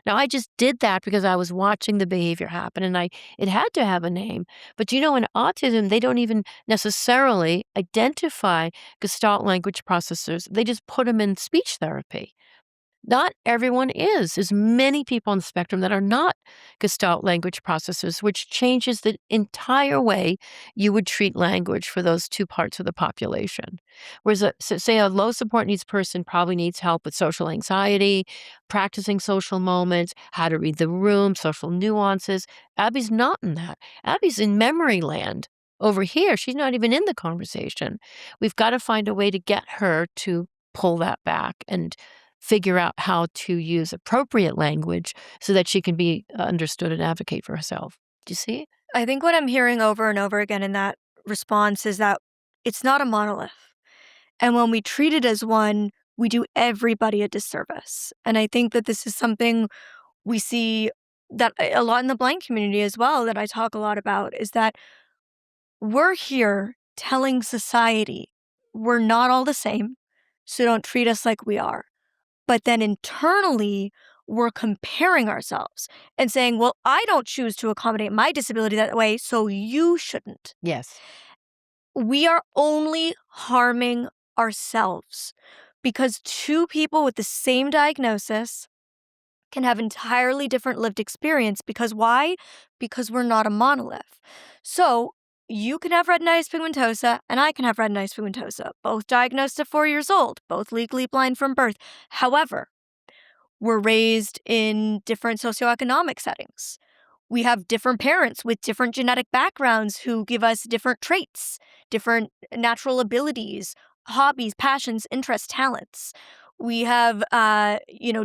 Now, I just did that because I was watching the behavior happen and it had to have a name. But in autism, they don't even necessarily identify Gestalt language processors. They just put them in speech therapy. Not everyone is. There's many people on the spectrum that are not Gestalt language processors, which changes the entire way you would treat language for those two parts of the population. Whereas, say, a low support needs person probably needs help with social anxiety, practicing social moments, how to read the room, social nuances. Abby's not in that. Abby's in memory land. Over here, she's not even in the conversation. We've got to find a way to get her to pull that back and figure out how to use appropriate language so that she can be understood and advocate for herself. Do you see? I think what I'm hearing over and over again in that response is that it's not a monolith. And when we treat it as one, we do everybody a disservice. And I think that this is something we see that a lot in the blind community as well, that I talk a lot about, is that we're here telling society we're not all the same, so don't treat us like we are. But then internally, we're comparing ourselves and saying, well, I don't choose to accommodate my disability that way, so you shouldn't. Yes. We are only harming ourselves because two people with the same diagnosis can have entirely different lived experience. Because why? Because we're not a monolith. So you can have retinitis pigmentosa and I can have retinitis pigmentosa, both diagnosed at 4 years old, both legally blind from birth. However, we're raised in different socioeconomic settings. We have different parents with different genetic backgrounds who give us different traits, different natural abilities, hobbies, passions, interests, talents. We have,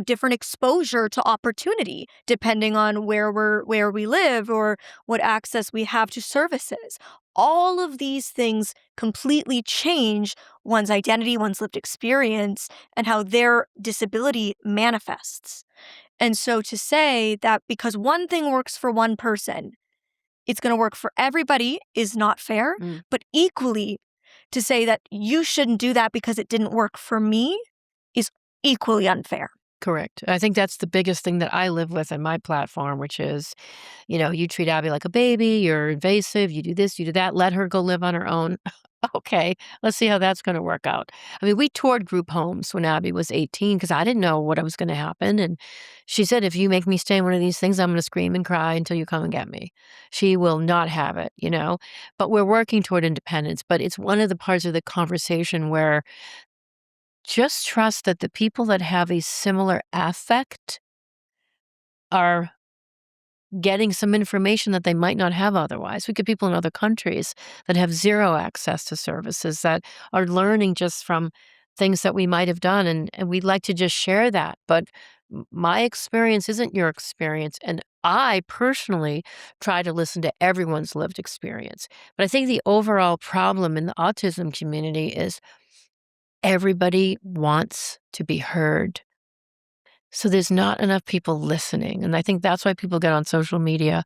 different exposure to opportunity depending on where we live or what access we have to services. all of these things completely change one's identity, one's lived experience, and how their disability manifests. And so to say that because one thing works for one person, it's going to work for everybody is not fair, but equally to say that you shouldn't do that because it didn't work for me is equally unfair. Correct. I think that's the biggest thing that I live with in my platform, which is, you treat Abby like a baby, you're invasive, you do this, you do that, let her go live on her own. Okay, let's see how that's going to work out. I mean, we toured group homes when Abby was 18 because I didn't know what was going to happen. And she said, if you make me stay in one of these things, I'm going to scream and cry until you come and get me. She will not have it. But we're working toward independence. But it's one of the parts of the conversation where just trust that the people that have a similar affect are getting some information that they might not have otherwise. We get people in other countries that have zero access to services that are learning just from things that we might have done, and we'd like to just share that. But my experience isn't your experience, and I personally try to listen to everyone's lived experience. But I think the overall problem in the autism community is everybody wants to be heard. So there's not enough people listening. And I think that's why people get on social media,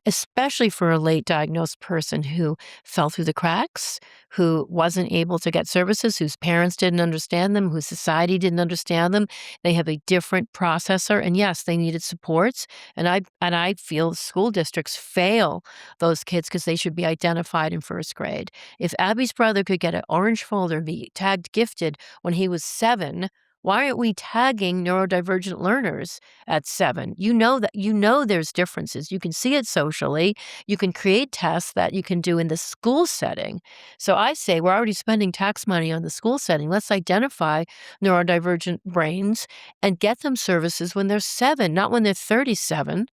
especially for a late diagnosed person who fell through the cracks, who wasn't able to get services, whose parents didn't understand them, whose society didn't understand them. They have a different processor. And yes, they needed supports. And I feel school districts fail those kids because they should be identified in first grade. If Abby's brother could get an orange folder and be tagged gifted when he was 7, why aren't we tagging neurodivergent learners at 7? There's differences. You can see it socially. You can create tests that you can do in the school setting. So I say we're already spending tax money on the school setting. Let's identify neurodivergent brains and get them services when they're 7, not when they're 37,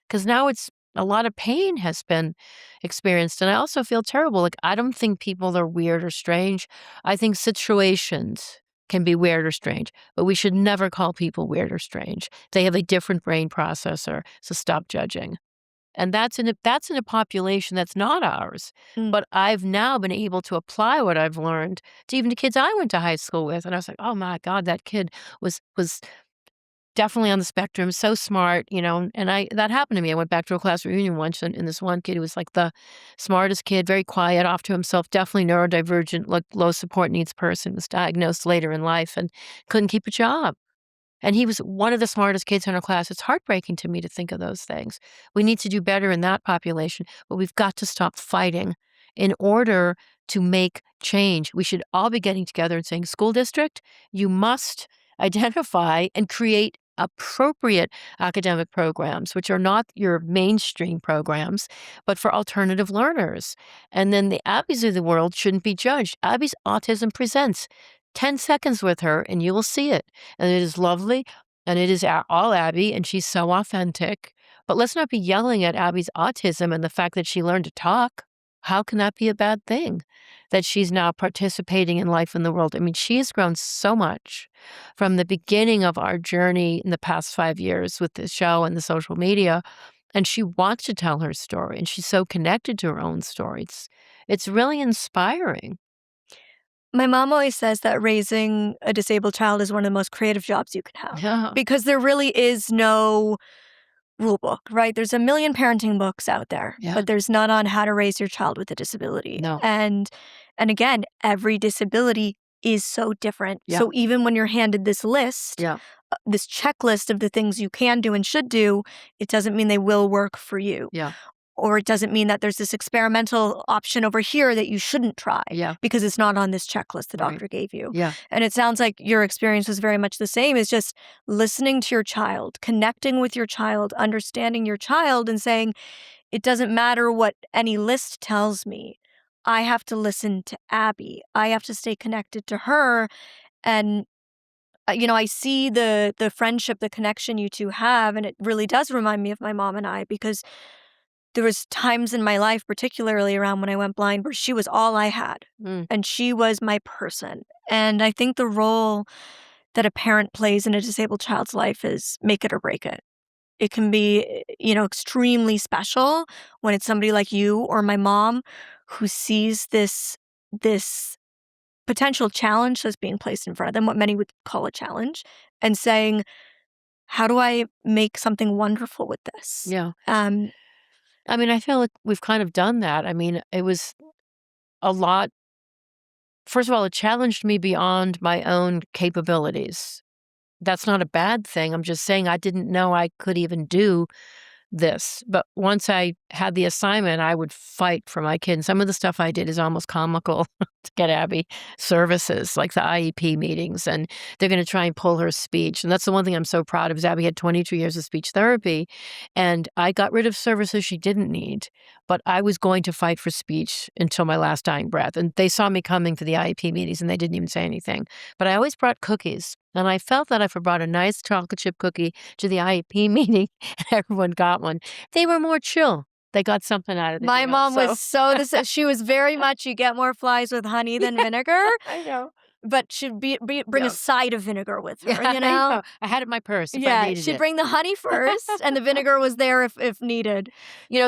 because now it's a lot of pain has been experienced. And I also feel terrible. Like, I don't think people are weird or strange. I think situations can be weird or strange, but we should never call people weird or strange. They have a different brain processor, so stop judging. And that's in a population that's not ours. But I've now been able to apply what I've learned to even the kids I went to high school with. And I was like, oh my God, that kid was definitely on the spectrum, so smart, and that happened to me. I went back to a class reunion once, and this one kid who was like the smartest kid, very quiet, off to himself, definitely neurodivergent, like low support needs person, was diagnosed later in life and couldn't keep a job. And he was one of the smartest kids in our class. It's heartbreaking to me to think of those things. We need to do better in that population, but we've got to stop fighting in order to make change. We should all be getting together and saying, school district, you must identify and create appropriate academic programs, which are not your mainstream programs, but for alternative learners. And then the Abbeys of the world shouldn't be judged. Abby's Autism Presents. 10 seconds with her and you will see it. And it is lovely, and it is all Abby, and she's so authentic. But let's not be yelling at Abby's autism and the fact that she learned to talk. How can that be a bad thing? That she's now participating in life in the world. I mean, she has grown so much from the beginning of our journey in the past 5 years with the show and the social media. And she wants to tell her story, and she's so connected to her own story. It's really inspiring. My mom always says that raising a disabled child is one of the most creative jobs you can have. Yeah. Because there really is no rule book, right? There's a million parenting books out there, Yeah. but there's none on how to raise your child with a disability. No. And again, every disability is so different. Yeah. So even when you're handed this list, Yeah. this checklist of the things you can do and should do, it doesn't mean they will work for you. Yeah. Or it doesn't mean that there's this experimental option over here that you shouldn't try because it's not on this checklist the doctor gave you. Yeah. And it sounds like your experience was very much the same. It's just listening to your child, connecting with your child, understanding your child, and saying, it doesn't matter what any list tells me. I have to listen to Abby. I have to stay connected to her. And I see the friendship, the connection you two have, and it really does remind me of my mom and I, because there was times in my life, particularly around when I went blind, where she was all I had, and she was my person. And I think the role that a parent plays in a disabled child's life is make it or break it. it can be, extremely special when it's somebody like you or my mom who sees this potential challenge that's being placed in front of them, what many would call a challenge, and saying, "How do I make something wonderful with this?" Yeah. I mean, I feel like we've kind of done that. I mean, it was a lot. First of all, it challenged me beyond my own capabilities. That's not a bad thing. I'm just saying I didn't know I could even do this. But once I had the assignment, I would fight for my kid. And some of the stuff I did is almost comical to get Abby services, like the IEP meetings, and they're going to try and pull her speech. And that's the one thing I'm so proud of is Abby had 22 years of speech therapy, and I got rid of services she didn't need. But I was going to fight for speech until my last dying breath. And they saw me coming to the IEP meetings, and they didn't even say anything. But I always brought cookies. And I felt that if I brought a nice chocolate chip cookie to the IEP meeting, everyone got one. They were more chill. They got something out of the My deal, mom so was she was very much, "You get more flies with honey than vinegar," I know. but she'd bring a Yeah. side of vinegar with Yeah, her, I know. I had it in my purse if I Yeah, needed she'd it. bring the honey first, and the vinegar was there if needed.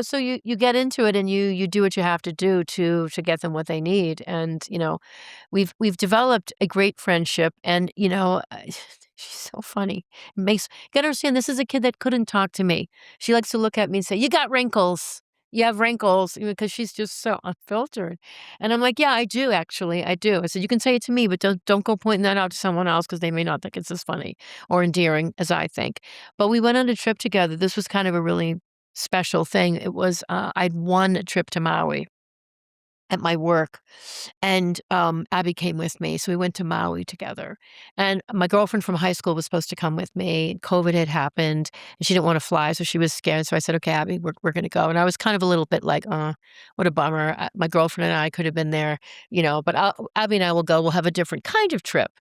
So you get into it and you do what you have to do to get them what they need, and, we've developed a great friendship, and, she's so funny. Makes gotta understand this is a kid that couldn't talk to me. She likes to look at me and say, "You got wrinkles. You have wrinkles," because she's just so unfiltered. And I'm like, "Yeah, I do, actually, I do." I said, "You can say it to me, but don't go pointing that out to someone else because they may not think it's as funny or endearing as I think." But we went on a trip together. This was kind of a really special thing. It was, I'd won a trip to Maui at my work, and, Abby came with me, so we went to Maui together, and my girlfriend from high school was supposed to come with me. COVID had happened, and she didn't wanna fly, so she was scared, so I said, "Okay, Abby, we're gonna go," and I was kind of a little bit like, what a bummer. My girlfriend and I could have been there, but Abby and I will go. We'll have a different kind of trip."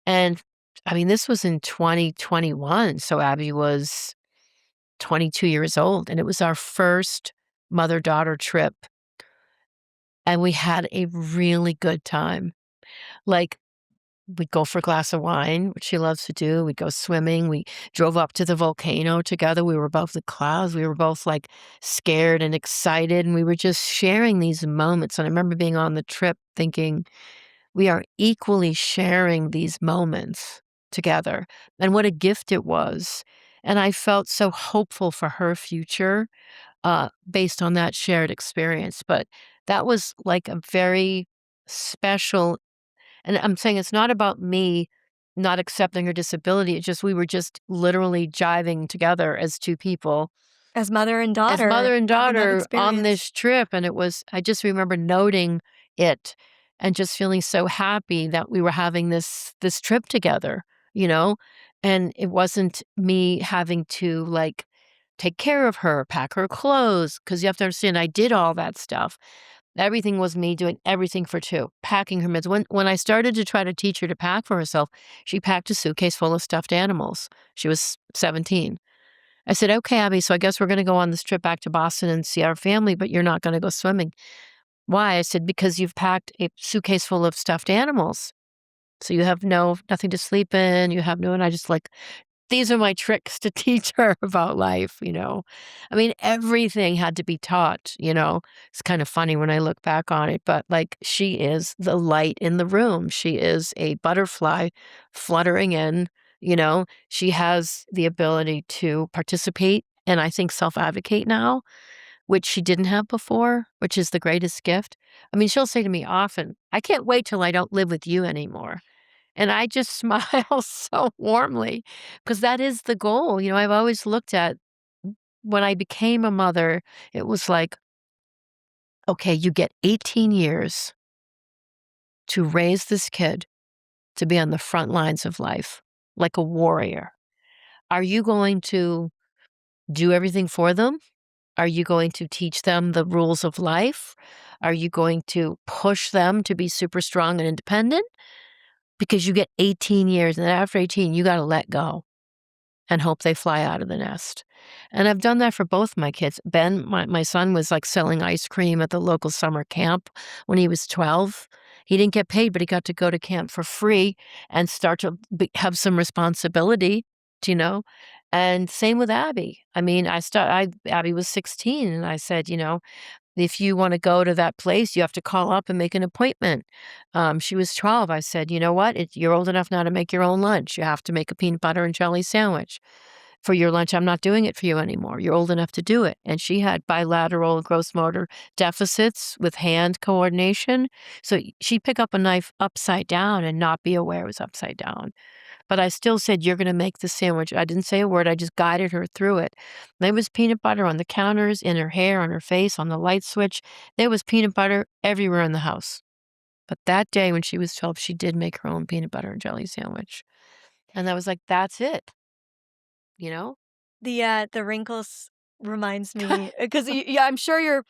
And, I mean, this was in 2021, so Abby was 22 years old, and it was our first mother-daughter trip, and we had a really good time. Like, we'd go for a glass of wine, which she loves to do. We'd go swimming. We drove up to the volcano together. We were above the clouds. We were both, like, scared and excited, and we were just sharing these moments, and I remember being on the trip thinking, "We are equally sharing these moments together," and what a gift it was, and I felt so hopeful for her future, based on that shared experience. But that was like a very special, and I'm saying it's not about me not accepting her disability. It's just we were just literally jiving together as two people, As mother and as daughter mother and having that daughter on experience. this trip. And I just remember noting it and just feeling so happy that we were having this trip together, you know? And it wasn't me having to like take care of her, pack her clothes, because you have to understand I did all that stuff. Everything was me doing everything for two, packing her meds. When I started to try to teach her to pack for herself, she packed a suitcase full of stuffed animals. She was 17. I said, "Okay, Abby, so I guess we're gonna go on this trip back to Boston and see our family, but you're not gonna go swimming." "Why?" I said, "Because you've packed a suitcase full of stuffed animals. So you have nothing to sleep in, you have no," and I just like, these are my tricks to teach her about life. I mean, everything had to be taught. It's kind of funny when I look back on it, but, like, she is the light in the room. She is a butterfly fluttering in. She has the ability to participate and I think self-advocate now, which she didn't have before, which is the greatest gift. I mean, she'll say to me often, "I can't wait till I don't live with you anymore." And I just smile so warmly because that is the goal. I've always looked at when I became a mother, it was like, okay, you get 18 years to raise this kid to be on the front lines of life like a warrior. Are you going to do everything for them? Are you going to teach them the rules of life? Are you going to push them to be super strong and independent? Because you get 18 years, and then after 18, you got to let go and hope they fly out of the nest. And I've done that for both my kids. Ben, my son, was like selling ice cream at the local summer camp when he was 12. He didn't get paid, but he got to go to camp for free and start to have some responsibility, you know? And same with Abby. I mean, Abby was 16, and I said, if you wanna go to that place, you have to call up and make an appointment. She was 12. I said, "You know what? You're old enough now to make your own lunch. You have to make a peanut butter and jelly sandwich. For your lunch, I'm not doing it for you anymore. You're old enough to do it." And she had bilateral gross motor deficits with hand coordination, so she'd pick up a knife upside down and not be aware it was upside down. But I still said, "You're gonna make the sandwich." I didn't say a word, I just guided her through it. There was peanut butter on the counters, in her hair, on her face, on the light switch. There was peanut butter everywhere in the house. But that day when she was 12, she did make her own peanut butter and jelly sandwich. And I was like, "That's it," you know? The wrinkles reminds me because yeah, I'm sure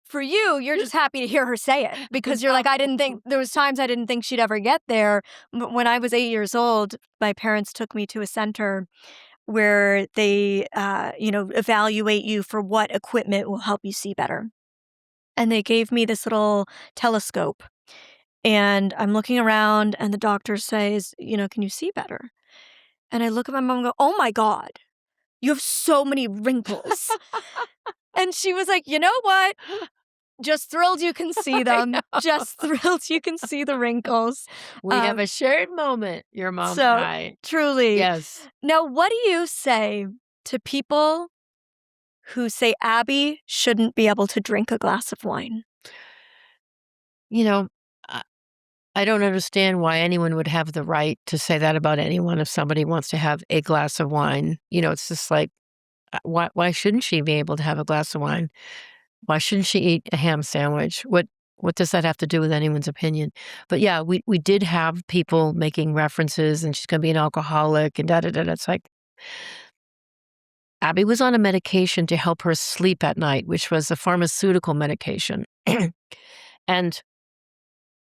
for you, you're just happy to hear her say it because you're like, I didn't think there was times I didn't think she'd ever get there. When I was 8 years old, my parents took me to a center where they, evaluate you for what equipment will help you see better. And they gave me this little telescope. And I'm looking around, and the doctor says, can you see better? And I look at my mom and go, oh my God, you have so many wrinkles. And she was like, you know what? Just thrilled you can see them. Just thrilled you can see the wrinkles. We have a shared moment, your mom and So, I. truly. Yes. Now, what do you say to people who say Abby shouldn't be able to drink a glass of wine? You know, I I don't understand why anyone would have the right to say that about anyone if somebody wants to have a glass of wine. It's just like, why shouldn't she be able to have a glass of wine? Why shouldn't she eat a ham sandwich? What does that have to do with anyone's opinion? But yeah, we did have people making references, and she's gonna be an alcoholic and da da da. It's like Abby was on a medication to help her sleep at night, which was a pharmaceutical medication. And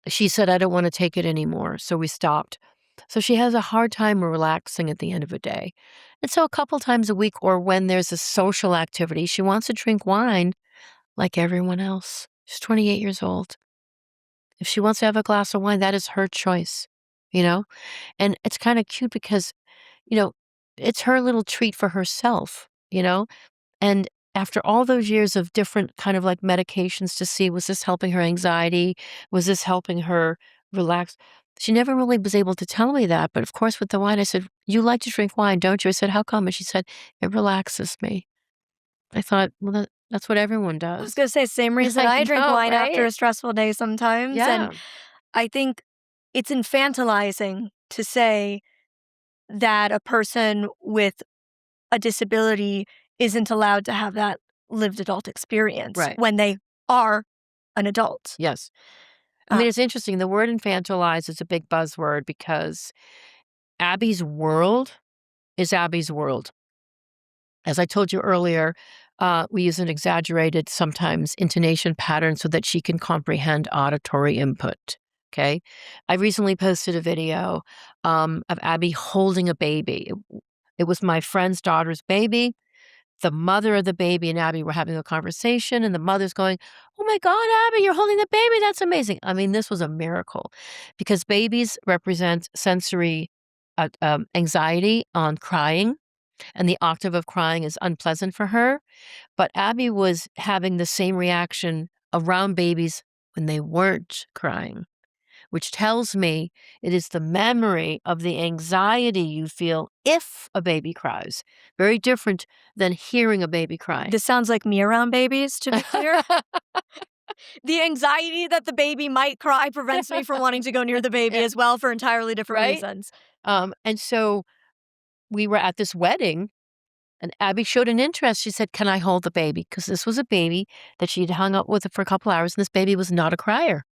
she said, "I don't wanna take it anymore," so we stopped. So she has a hard time relaxing at the end of a day. And so a couple times a week or when there's a social activity, she wants to drink wine like everyone else. She's 28 years old. If she wants to have a glass of wine, that is her choice, you know? And it's kinda cute because, you know, it's her little treat for herself, you know? And after all those years of different kind of like medications to see, was this helping her anxiety? Was this helping her relax? She never really was able to tell me that. But of course, with the wine, I said, "You like to drink wine, don't you?" I said, "How come?" And she said, "It relaxes me." I thought, well, that's what everyone I was does. gonna say, same reason I I drink know, wine after right? a stressful day sometimes, and Yeah, I think it's infantilizing to say that a person with a disability isn't allowed to have that lived adult experience right. when they are an adult. Yes. I Uh, mean, it's interesting. The word infantilize is a big buzzword because Abby's world is Abby's world. As I told you earlier, we use an exaggerated, sometimes intonation pattern so that she can comprehend auditory input. Okay. I recently posted a video of Abby holding a baby. It was my friend's daughter's baby. The mother of the baby and Abby were having a conversation, and the mother's going, "Oh my God, Abby, you're holding the baby. That's amazing." I mean, this was a miracle because babies represent sensory anxiety on crying, and the octave of crying is unpleasant for her. But Abby was having the same reaction around babies when they weren't crying, which tells me it is the memory of the anxiety you feel if a baby cries. Very different than hearing a baby cry. this sounds like me around babies, to be clear. The anxiety that the baby might cry prevents me from wanting to go near the baby Yeah, as well for entirely different right? reasons. And so we were at this wedding, and Abby showed an interest. She said, "Can I hold the baby?" Because this was a baby that she'd hung out with for a couple hours, and this baby was not a crier.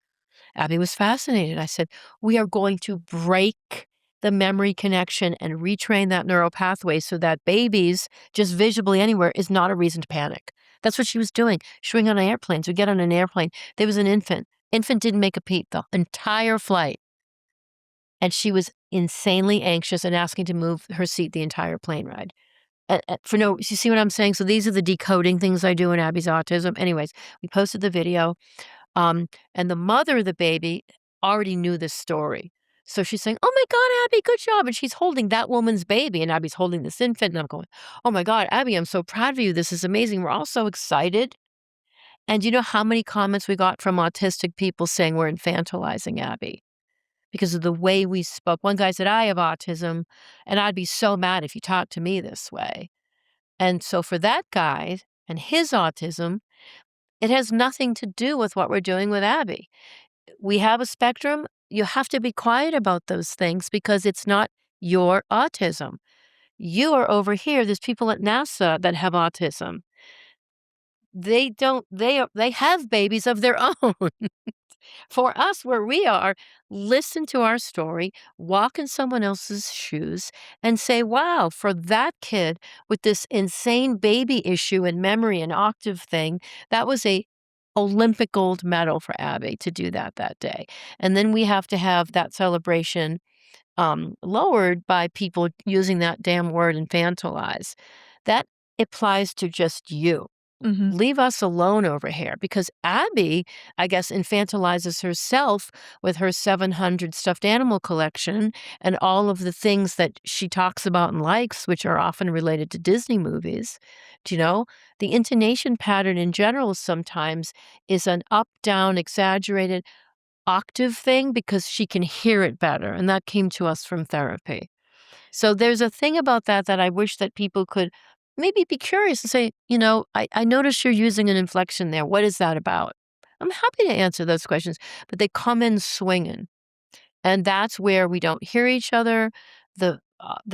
Abby was fascinated. I said, "We are going to break the memory connection and retrain that neural pathway so that babies, just visibly anywhere, is not a reason to panic." That's what she was doing. She was on airplanes. We get on an airplane. There was an infant. Infant didn't make a peep the entire flight. And she was insanely anxious and asking to move her seat the entire plane ride. For no, you see what I'm saying? So these are the decoding things I do in Abby's autism. Anyways, we posted the video. And the mother of the baby already knew this story. So she's saying, "Oh my god, Abby, good job," and she's holding that woman's baby, and Abby's holding this infant, and I'm going, "Oh my god, Abby, I'm so proud of you. This is amazing. We're all so excited." And you know how many comments we got from autistic people saying we're infantilizing Abby because of the way we spoke. One guy said, "I have autism, and I'd be so mad if you talked to me this way." And so for that guy and his autism, it has nothing to do with what we're doing with Abby. We have a spectrum. You have to be quiet about those things because it's not your autism. You are over here. There's people at NASA that have autism. They don't, they have babies of their own. For us, where we are, listen to our story, walk in someone else's shoes, and say, wow, for that kid with this insane baby issue and memory and octave thing, that was a Olympic gold medal for Abby to do that day. And then we have to have that celebration lowered by people using that damn word infantilize. That applies to just you. Mhm. Leave us alone over here because Abby, I guess, infantilizes herself with her 700 stuffed animal collection and all of the things that she talks about and likes, which are often related to Disney movies. Do you know? The intonation pattern in general sometimes is an up, down, exaggerated octave thing because she can hear it better. And that came to us from therapy. So there's a thing about that that I wish that people could maybe be curious and say, I notice you're using an inflection there. What is that about? I'm happy to answer those questions, but they come in swinging. And that's where we don't hear each other. The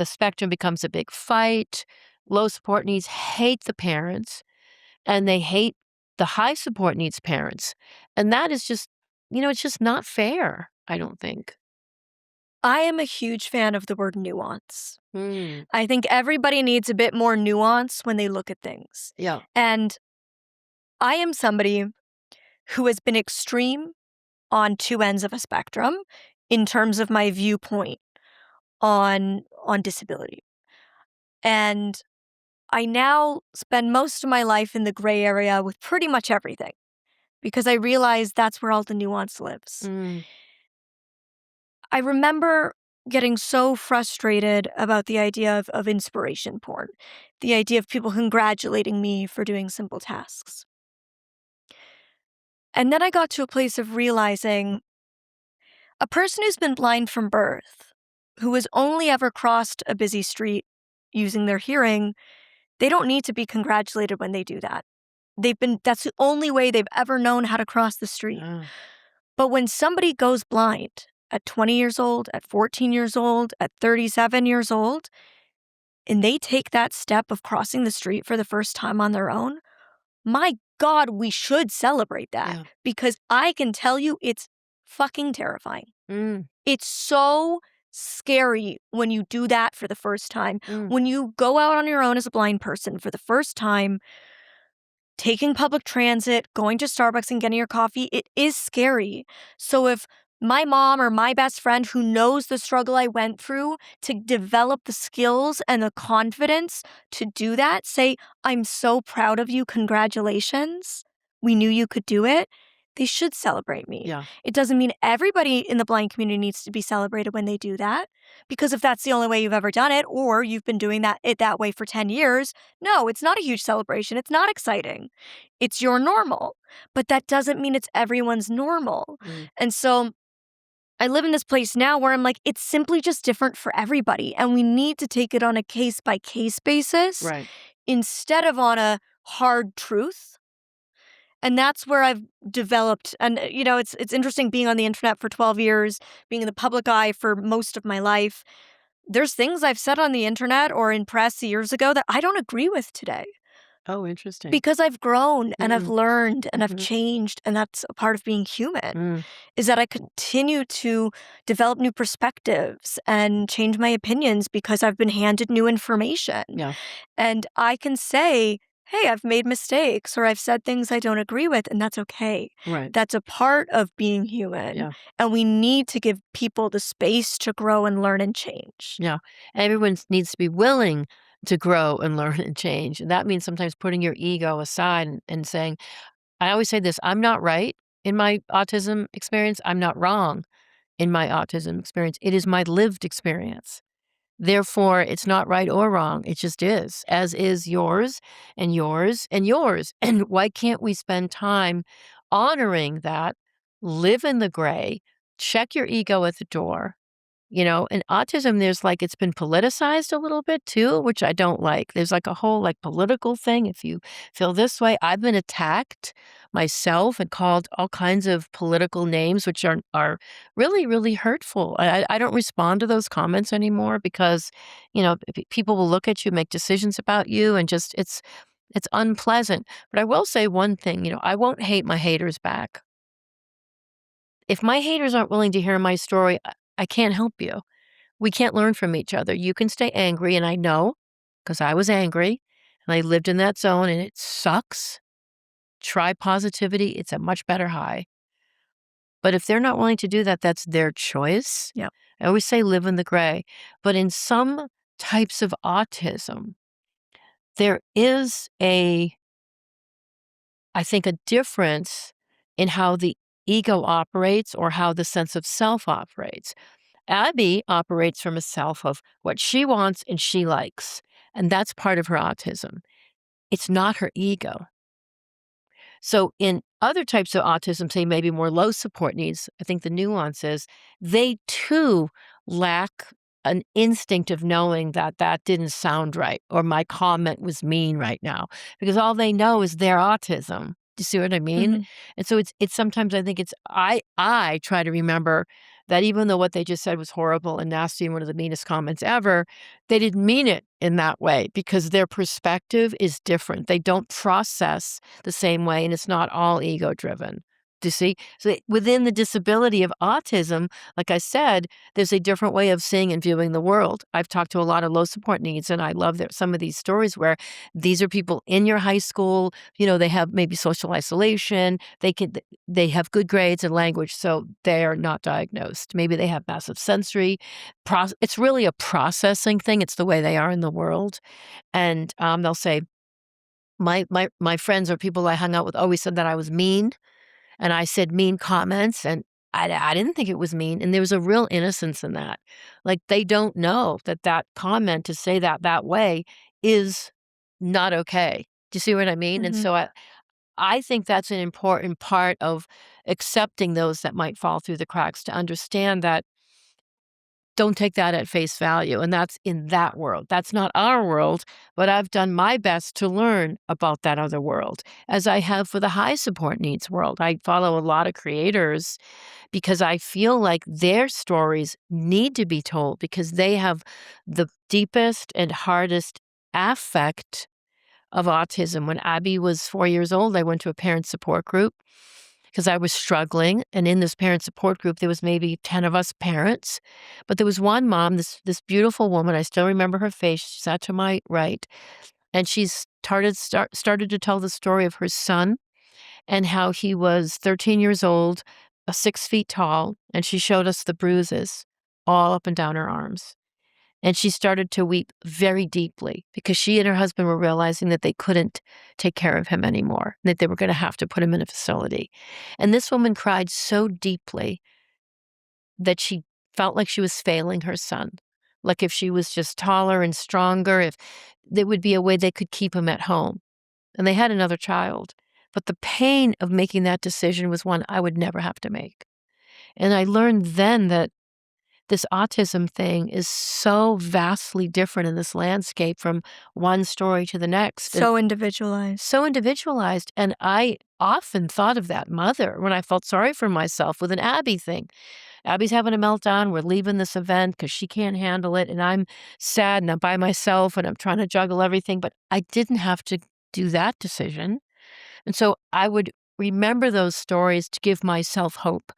spectrum becomes a big fight. Low support needs hate the parents, and they hate the high support needs parents. And that is just, it's just not fair, I don't think. I am a huge fan of the word nuance. Hmm. I think everybody needs a bit more nuance when they look at things. Yeah. And I am somebody who has been extreme on two ends of a spectrum in terms of my viewpoint on disability. And I now spend most of my life in the gray area with pretty much everything because I realize that's where all the nuance lives. Mm. I remember getting so frustrated about the idea of inspiration porn, the idea of people congratulating me for doing simple tasks. And then I got to a place of realizing a person who's been blind from birth, who has only ever crossed a busy street using their hearing, they don't need to be congratulated when they do that. That's the only way they've ever known how to cross the street. Ah. But when somebody goes blind at 20 years old, at 14 years old, at 37 years old, and they take that step of crossing the street for the first time on their own, my God, we should celebrate that Yeah. because I can tell you it's fucking terrifying. Mm. It's so scary when you do that for the first time. Mm. When you go out on your own as a blind person for the first time, taking public transit, going to Starbucks and getting your coffee, it is scary. So if my mom or my best friend who knows the struggle I went through to develop the skills and the confidence to do that, say, I'm so proud of you, congratulations, we knew you could do it, they should celebrate me. Yeah. It doesn't mean everybody in the blind community needs to be celebrated when they do that, because if that's the only way you've ever done it, or you've been doing it that way for 10 years, no, it's not a huge celebration. It's not exciting. It's your normal. But that doesn't mean it's everyone's normal. Mm. And so I live in this place now where I'm like, it's simply just different for everybody. And we need to take it on a case by case basis Right. instead of on a hard truth. And that's where I've developed. And, it's interesting being on the internet for 12 years, being in the public eye for most of my life. There's things I've said on the internet or in press years ago that I don't agree with today. Oh, interesting. Because I've grown and I've Mm. learned and I've Mhm. changed, and that's a part of being human, Mm. is that I continue to develop new perspectives and change my opinions because I've been handed new information. Yeah. And I can say, hey, I've made mistakes or I've said things I don't agree with, and that's okay. Right. That's a part of being human. Yeah. And we need to give people the space to grow and learn and change. Yeah. Everyone needs to be willing to grow and learn and change. And that means sometimes putting your ego aside and saying, I always say this, I'm not right in my autism experience. I'm not wrong. in my autism experience. It is my lived experience. Therefore, it's not right or wrong. It just is, as is yours and yours and yours. And why can't we spend time honoring that, live in the gray, check your ego at the door? And autism, there's like it's been politicized a little bit too, which I don't like. There's like a whole like political thing. If you feel this way, I've been attacked myself and called all kinds of political names, which are really, really hurtful. I don't respond to those comments anymore because, people will look at you, make decisions about you, and just it's unpleasant. But I will say one thing, I won't hate my haters back. If my haters aren't willing to hear my story, I can't help you. We can't learn from each other. You can stay angry, and I know because I was angry and I lived in that zone and it sucks. Try positivity. It's a much better high. But if they're not willing to do that, that's their choice. Yeah. I always say live in the gray. But in some types of autism, there is I think, a difference in how the ego operates or how the sense of self operates. Abby operates from a self of what she wants and she likes, and that's part of her autism. It's not her ego. So in other types of autism, say maybe more low support needs, I think the nuance is they too lack an instinct of knowing that that didn't sound right or my comment was mean right now because all they know is their autism. Do you see what I mean? Mhm. And so it's sometimes I think it's I try to remember that even though what they just said was horrible and nasty and one of the meanest comments ever, they didn't mean it in that way because their perspective is different. They don't process the same way, and it's not all ego driven. Do you see? So within the disability of autism, like I said, there's a different way of seeing and viewing the world. I've talked to a lot of low support needs, and I love some of these stories where these are people in your high school. They have maybe social isolation. They have good grades and language, so they are not diagnosed. Maybe they have massive sensory. It's really a processing thing. It's the way they are in the world, and they'll say, my friends or people I hung out with always said that I was mean, and I said mean comments, and I didn't think it was mean, and there was a real innocence in that. Like, they don't know that that comment to say that way is not okay. Do you see what I mean? And Mhm. so I think that's an important part of accepting those that might fall through the cracks to understand that don't take that at face value, and that's in that world. That's not our world, but I've done my best to learn about that other world, as I have for the high support needs world. I follow a lot of creators because I feel like their stories need to be told because they have the deepest and hardest affect of autism. When Abby was 4 years old, I went to a parent support group because I was struggling. And in this parent support group, there was maybe 10 of us parents. But there was one mom, this beautiful woman. I still remember her face. She sat to my right. And she started to tell the story of her son and how he was 13 years old, 6 feet tall. And she showed us the bruises all up and down her arms. And she started to weep very deeply because she and her husband were realizing that they couldn't take care of him anymore, that they were going to have to put him in a facility. And this woman cried so deeply that she felt like she was failing her son. Like if she was just taller and stronger, if there would be a way they could keep him at home. And they had another child. But the pain of making that decision was one I would never have to make. And I learned then that this autism thing is so vastly different in this landscape from one story to the next. And So individualized. so individualized. And I often thought of that mother when I felt sorry for myself with an Abby thing. Abby's having a meltdown. We're leaving this event because she can't handle it. And I'm sad and I'm by myself and I'm trying to juggle everything. But I didn't have to do that decision. And so I would remember those stories to give myself hope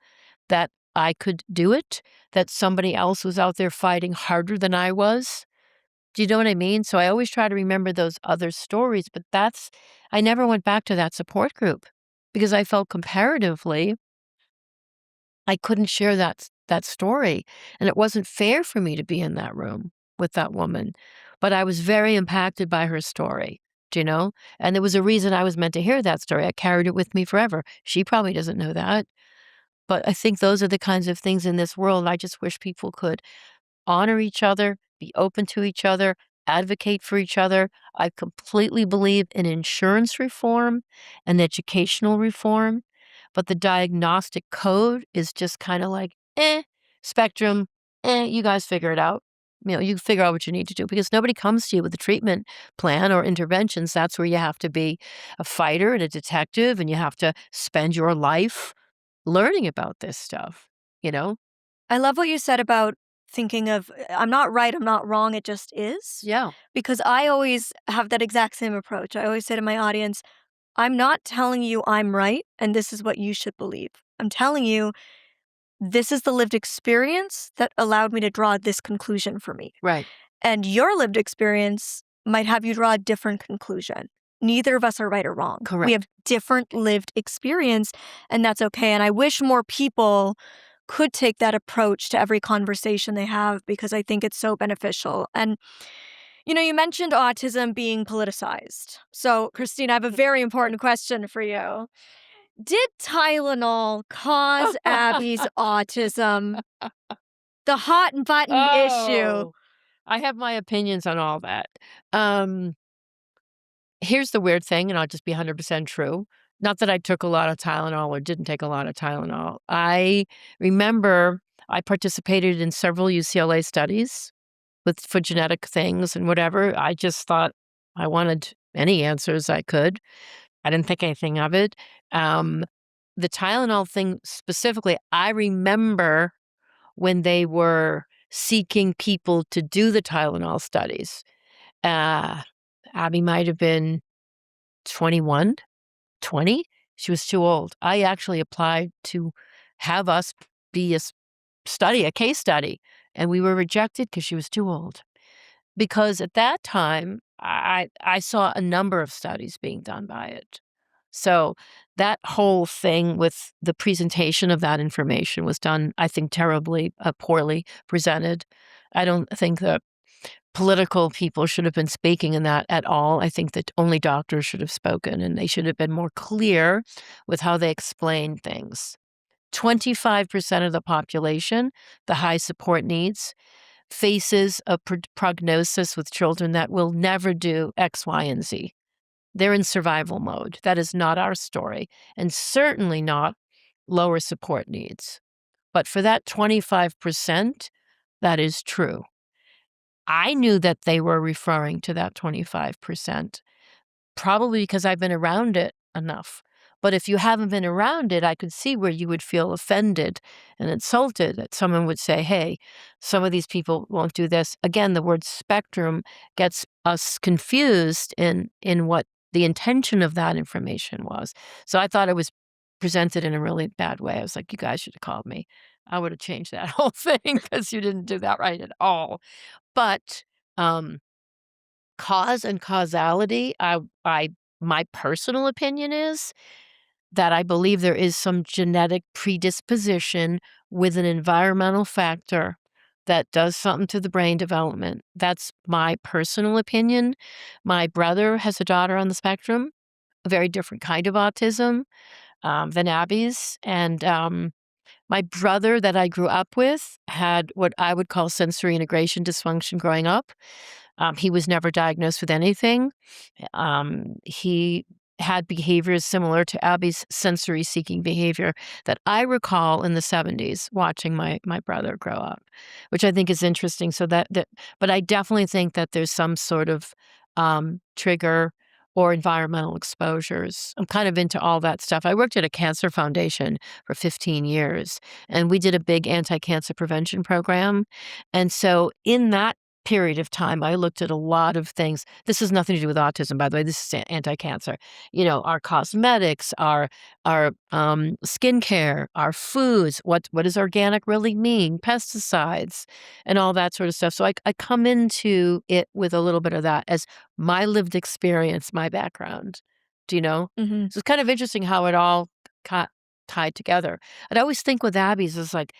that I could do it, that somebody else was out there fighting harder than I was. Do you know what I mean? So I always try to remember those other stories, but I never went back to that support group because I felt comparatively I couldn't share that story. And it wasn't fair for me to be in that room with that woman. But I was very impacted by her story. Do you know? And there was a reason I was meant to hear that story. I carried it with me forever. She probably doesn't know that. But I think those are the kinds of things in this world I just wish people could honor each other, be open to each other, advocate for each other. I completely believe in insurance reform and educational reform, but the diagnostic code is just kind of like, spectrum, you guys figure it out. You figure out what you need to do because nobody comes to you with a treatment plan or interventions. That's where you have to be a fighter and a detective, and you have to spend your life learning about this stuff, you know? I love what you said about thinking of, I'm not right, I'm not wrong, it just is. Yeah, Because I always have that exact same approach. I always say to my audience, I'm not telling you I'm right and this is what you should believe. I'm telling you this is the lived experience that allowed me to draw this conclusion for me. right. And your lived experience might have you draw a different conclusion. Neither of us are right or wrong. We Correct. have different lived experience, and that's okay. And I wish more people could take that approach to every conversation they have because I think it's so beneficial. And, you mentioned autism being politicized. So, Christine, I have a very important question for you. Did Tylenol cause Abby's autism? The hot button issue. Oh, I have my opinions on all that. Um, Here's the weird thing, and I'll just be 100% true. Not that I took a lot of Tylenol or didn't take a lot of Tylenol. I remember I participated in several UCLA studies for genetic things and whatever. I just thought I wanted any answers I could. I didn't think anything of it. Um, the Tylenol thing specifically, I remember when they were seeking people to do the Tylenol studies. Uh, Abby might have been 21, 20. She was too old. I actually applied to have us be a case study, and we were rejected because she was too old. Because at that time, I saw a number of studies being done by it. So that whole thing with the presentation of that information was done, I think, terribly, poorly presented. I don't think that political people should have been speaking in that at all. I think that only doctors should have spoken, and they should have been more clear with how they explained things. 25% of the population, the high support needs, faces a prognosis with children that will never do X, Y, and Z. They're in survival mode. That is not our story, and certainly not lower support needs. But for that 25%, that is true. I knew that they were referring to that 25%, probably because I've been around it enough. But if you haven't been around it, I could see where you would feel offended and insulted that someone would say, hey, some of these people won't do this. Again, the word spectrum gets us confused in what the intention of that information was. So I thought it was presented in a really bad way. I was like, you guys should have called me. I would have changed that whole thing because you didn't do that right at all. But um, cause and causality, my personal opinion is that I believe there is some genetic predisposition with an environmental factor that does something to the brain development. That's my personal opinion. My brother has a daughter on the spectrum, a very different kind of autism than Abby's. And my brother that I grew up with had what I would call sensory integration dysfunction growing up. He was never diagnosed with anything. He had behaviors similar to Abby's sensory seeking behavior that I recall in the 70s watching my brother grow up, which I think is interesting. So but I definitely think that there's some sort of trigger or environmental exposures. I'm kind of into all that stuff. I worked at a cancer foundation for 15 years, and we did a big anti-cancer prevention program. And so in that period of time, I looked at a lot of things. This has nothing to do with autism, by the way. This is anti-cancer. Our cosmetics, our skincare, our foods. What does organic really mean? Pesticides, and all that sort of stuff. So I come into it with a little bit of that as my lived experience, my background. Do you know? Mhm. So it's kind of interesting how it all got tied together. I'd always think with Abby's is like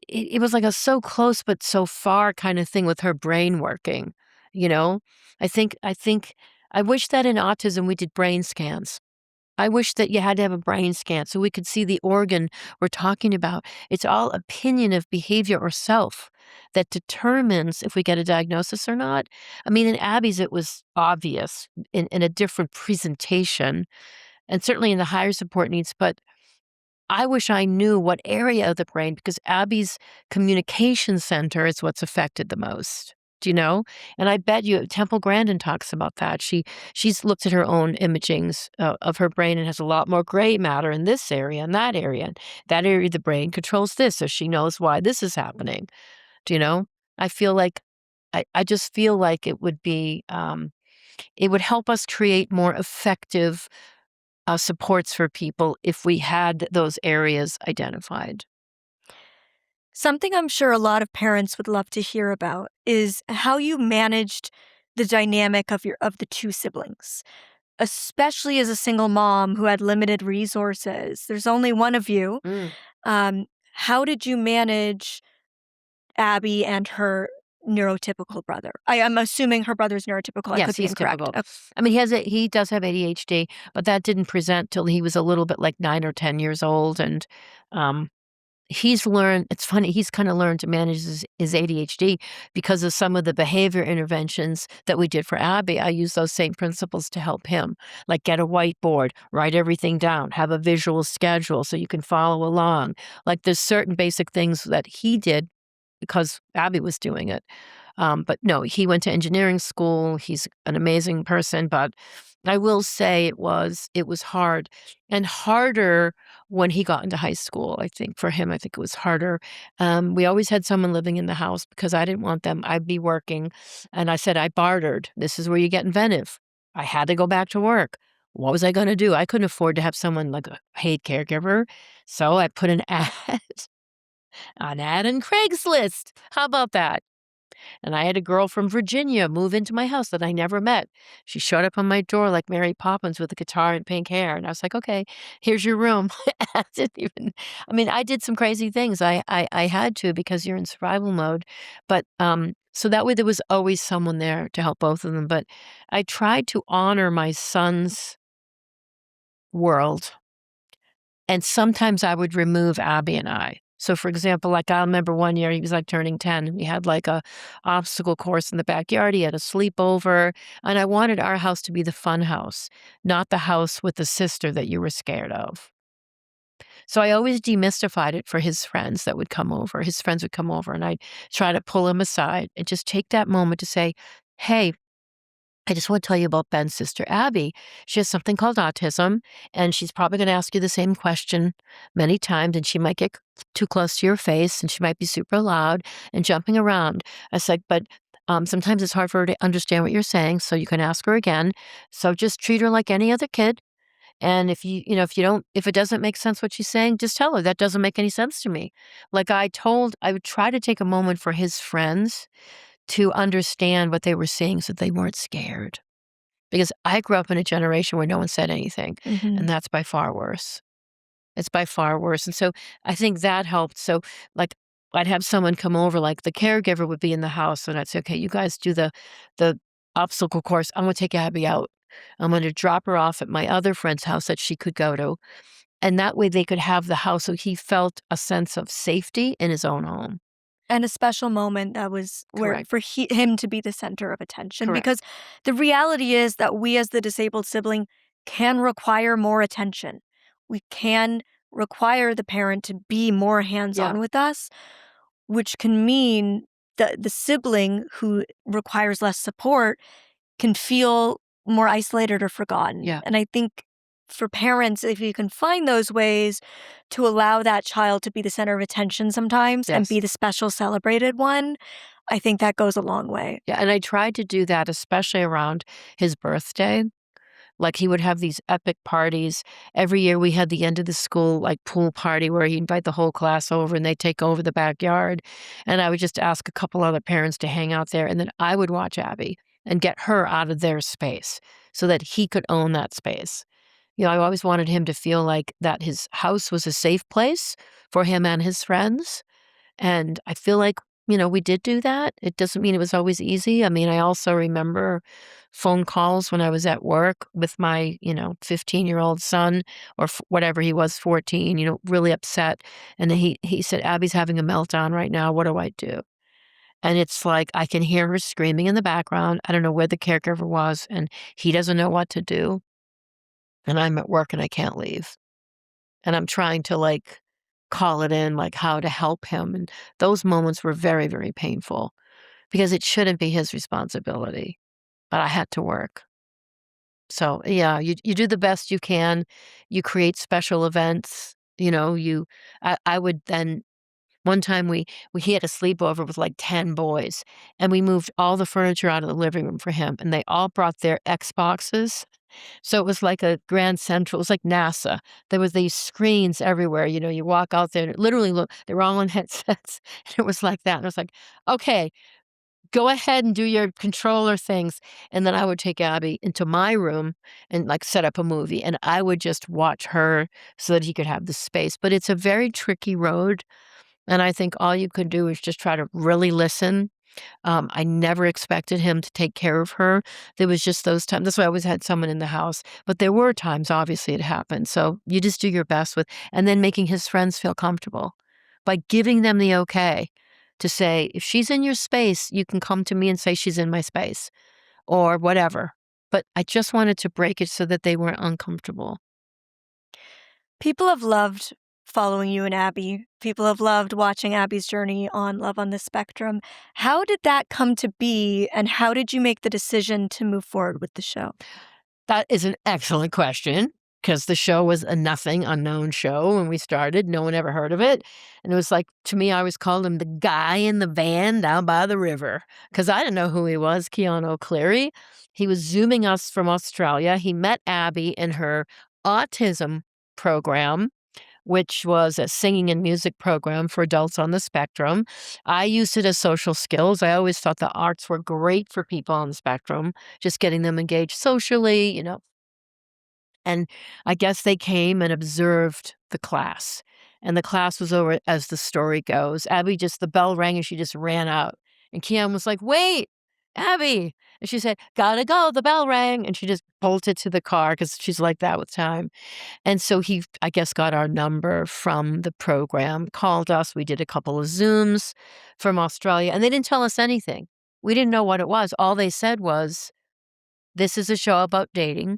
it was like a so close but so far kind of thing with her brain working, you know? I think I wish that in autism we did brain scans. I wish that you had to have a brain scan so we could see the organ we're talking about. It's all opinion of behavior or self that determines if we get a diagnosis or not. I mean, in Abby's, it was obvious in a different presentation, and certainly in the higher support needs, but I wish I knew what area of the brain because Abby's communication center is what's affected the most. Do you know? And I bet you Temple Grandin talks about that. She's looked at her own imagings of her brain and has a lot more gray matter in this area and that area. And that area of the brain controls this, so she knows why this is happening. Do you know? I feel like I just feel like it would be it would help us create more effective supports for people if we had those areas identified. Something I'm sure a lot of parents would love to hear about is how you managed the dynamic of the two siblings, especially as a single mom who had limited resources. There's only one of you. Mm. How did you manage Abby and her neurotypical brother? I'm assuming her brother's neurotypical. I Yes, could be he's incorrect. typical. I mean, he does have ADHD, but that didn't present till he was a little bit like 9 or 10 years old, and, um, he's learned it's funny, he's kinda learned to manage his ADHD because of some of the behavior interventions that we did for Abby. I use those same principles to help him, like get a whiteboard, write everything down, have a visual schedule so you can follow along. Like, there's certain basic things that he did because Abby was doing it. But no, he went to engineering school. He's an amazing person, but I will say it was hard and harder when he got into high school. I think for him, I think it was harder. We always had someone living in the house because I didn't want them. I'd be working, and I said I bartered. This is where you get inventive. I had to go back to work. What was I going to do? I couldn't afford to have someone like a paid caregiver, so I put an ad in Craigslist. How about that? And I had a girl from Virginia move into my house that I never met. She showed up on my door like Mary Poppins with a guitar and pink hair. And I was like, okay, here's your room. I didn't even, I mean, I did some crazy things. I had to because you're in survival mode. But so that way there was always someone there to help both of them. But I tried to honor my son's world. And sometimes I would remove Abby and I. So, for example, like I remember one year he was like turning 10 and we had like a obstacle course in the backyard. He had a sleepover, and I wanted our house to be the fun house, not the house with the sister that you were scared of. So I always demystified it for his friends that would come over. His friends would come over and I'd try to pull him aside and just take that moment to say, hey, I just want to tell you about Ben's sister, Abby. She has something called autism, and she's probably going to ask you the same question many times, and she might get too close to your face, and she might be super loud and jumping around. I said, but sometimes it's hard for her to understand what you're saying, so you can ask her again. So just treat her like any other kid. And if it doesn't make sense what she's saying, just tell her that doesn't make any sense to me. Like I would try to take a moment for his friends to understand what they were seeing so they weren't scared. Because I grew up in a generation where no one said anything, Mhm. and that's by far worse. It's by far worse, and so I think that helped. So, like, I'd have someone come over, like the caregiver would be in the house, and I'd say, "Okay, you guys do the obstacle course. I'm gonna take Abby out. I'm gonna drop her off at my other friend's house that she could go to." And that way they could have the house so he felt a sense of safety in his own home. And a special moment that was where Correct. for him to be the center of attention, Correct. because the reality is that we as the disabled sibling can require more attention. We can require the parent to be more Yeah. hands-on with us, which can mean that the sibling who requires less support can feel more isolated or forgotten. Yeah. And I think for parents, if you can find those ways to allow that child to be the center of attention sometimes and Yes. be the special celebrated one, I think that goes a long way. Yeah, and I tried to do that, especially around his birthday. Like, he would have these epic parties. Every year, we had the end of the school, like, pool party where he'd invite the whole class over, and they'd take over the backyard, and I would just ask a couple other parents to hang out there, and then I would watch Abby and get her out of their space so that he could own that space. I always wanted him to feel like that his house was a safe place for him and his friends, and I feel like, we did do that. It doesn't mean it was always easy. I mean, I also remember phone calls when I was at work with my, 15-year-old son or whatever he was, 14, really upset. And he said, Abby's having a meltdown right now. What do I do? And it's like I can hear her screaming in the background. I don't know where the caregiver was, and he doesn't know what to do. And I'm at work and I can't leave. And I'm trying to call it in, how to help him. And those moments were very, very painful because it shouldn't be his responsibility, but I had to work. So yeah, you do the best you can. You create special events. I would then one time he had a sleepover with 10 boys, and we moved all the furniture out of the living room for him, and they all brought their Xboxes. So it was like a grand central. It was like NASA. There was these screens everywhere. You walk out there and it literally look, they were all on headsets. And it was like that. And I was like, okay, go ahead and do your controller things. And then I would take Abby into my room and set up a movie. And I would just watch her so that he could have the space. But it's a very tricky road. And I think all you could do is just try to really listen. I never expected him to take care of her. There was just those times. That's why I always had someone in the house. But there were times, obviously, it happened. So you just do your best and then making his friends feel comfortable by giving them the okay to say, if she's in your space, you can come to me and say she's in my space or whatever. But I just wanted to break it so that they weren't uncomfortable. People have loved following you and Abby. People have loved watching Abby's journey on Love on the Spectrum. How did that come to be, and how did you make the decision to move forward with the show? That is an excellent question because the show was a nothing, unknown show when we started. No one ever heard of it. And it was to me, I always called him the guy in the van down by the river because I didn't know who he was, Keon O'Cleary. He was Zooming us from Australia. He met Abby in her autism program, which was a singing and music program for adults on the spectrum. I used it as social skills. I always thought the arts were great for people on the spectrum, just getting them engaged socially. And I guess they came and observed the class. And the class was over as the story goes. Abby the bell rang and she just ran out. And Keon was like, wait, Abby. And she said, gotta go, the bell rang. And she just bolted to the car because she's like that with time. And so he, I guess, got our number from the program, called us. We did a couple of Zooms from Australia, and they didn't tell us anything. We didn't know what it was. All they said was, this is a show about dating,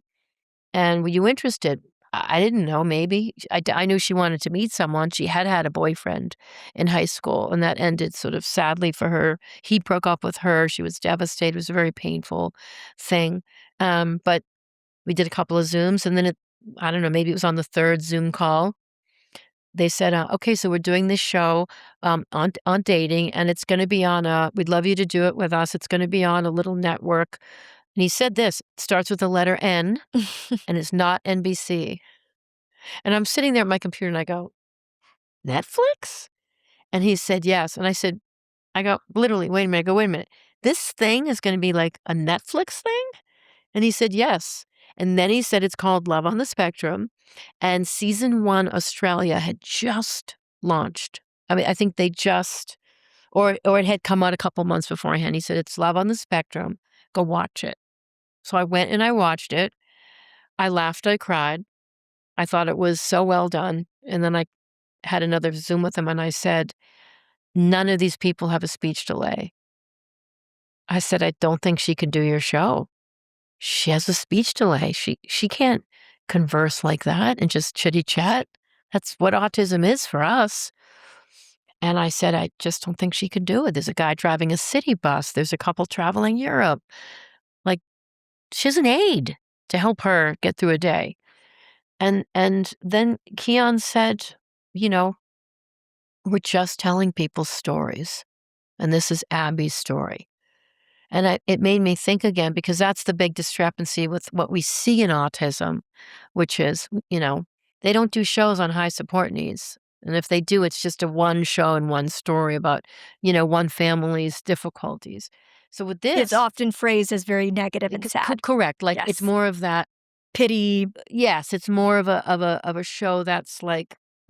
and were you interested? I didn't know, maybe. I knew she wanted to meet someone. She had had a boyfriend in high school, and that ended sort of sadly for her. He broke up with her. She was devastated. It was a very painful thing. But we did a couple of Zooms, and then I don't know, maybe it was on the third Zoom call. They said, okay, so we're doing this show on dating, and it's going to be on we'd love you to do it with us. It's going to be on a little network. And he said this, it starts with the letter N, and it's not NBC. And I'm sitting there at my computer, and I go, Netflix? And he said, yes. And I go, literally, wait a minute. I go, wait a minute. This thing is going to be like a Netflix thing? And he said, yes. And then he said it's called Love on the Spectrum. And season 1 Australia had just launched. I mean, I think they just, or it had come out a couple months beforehand. He said, it's Love on the Spectrum. Go watch it. So I went and I watched it. I laughed, I cried. I thought it was so well done. And then I had another Zoom with him and I said, none of these people have a speech delay. I said, I don't think she can do your show. She has a speech delay. She can't converse like that and just chitty chat. That's what autism is for us. And I said, I just don't think she could do it. There's a guy driving a city bus. There's a couple traveling Europe. She has an aide to help her get through a day. And then Keon said, we're just telling people's stories. And this is Abby's story. And it made me think again, because that's the big discrepancy with what we see in autism, which is, they don't do shows on high support needs. And if they do, it's just a one show and one story about, one family's difficulties. So with this, it's often phrased as very negative and sad. Correct. Yes. It's more of that pity. Yes, it's more of a show that's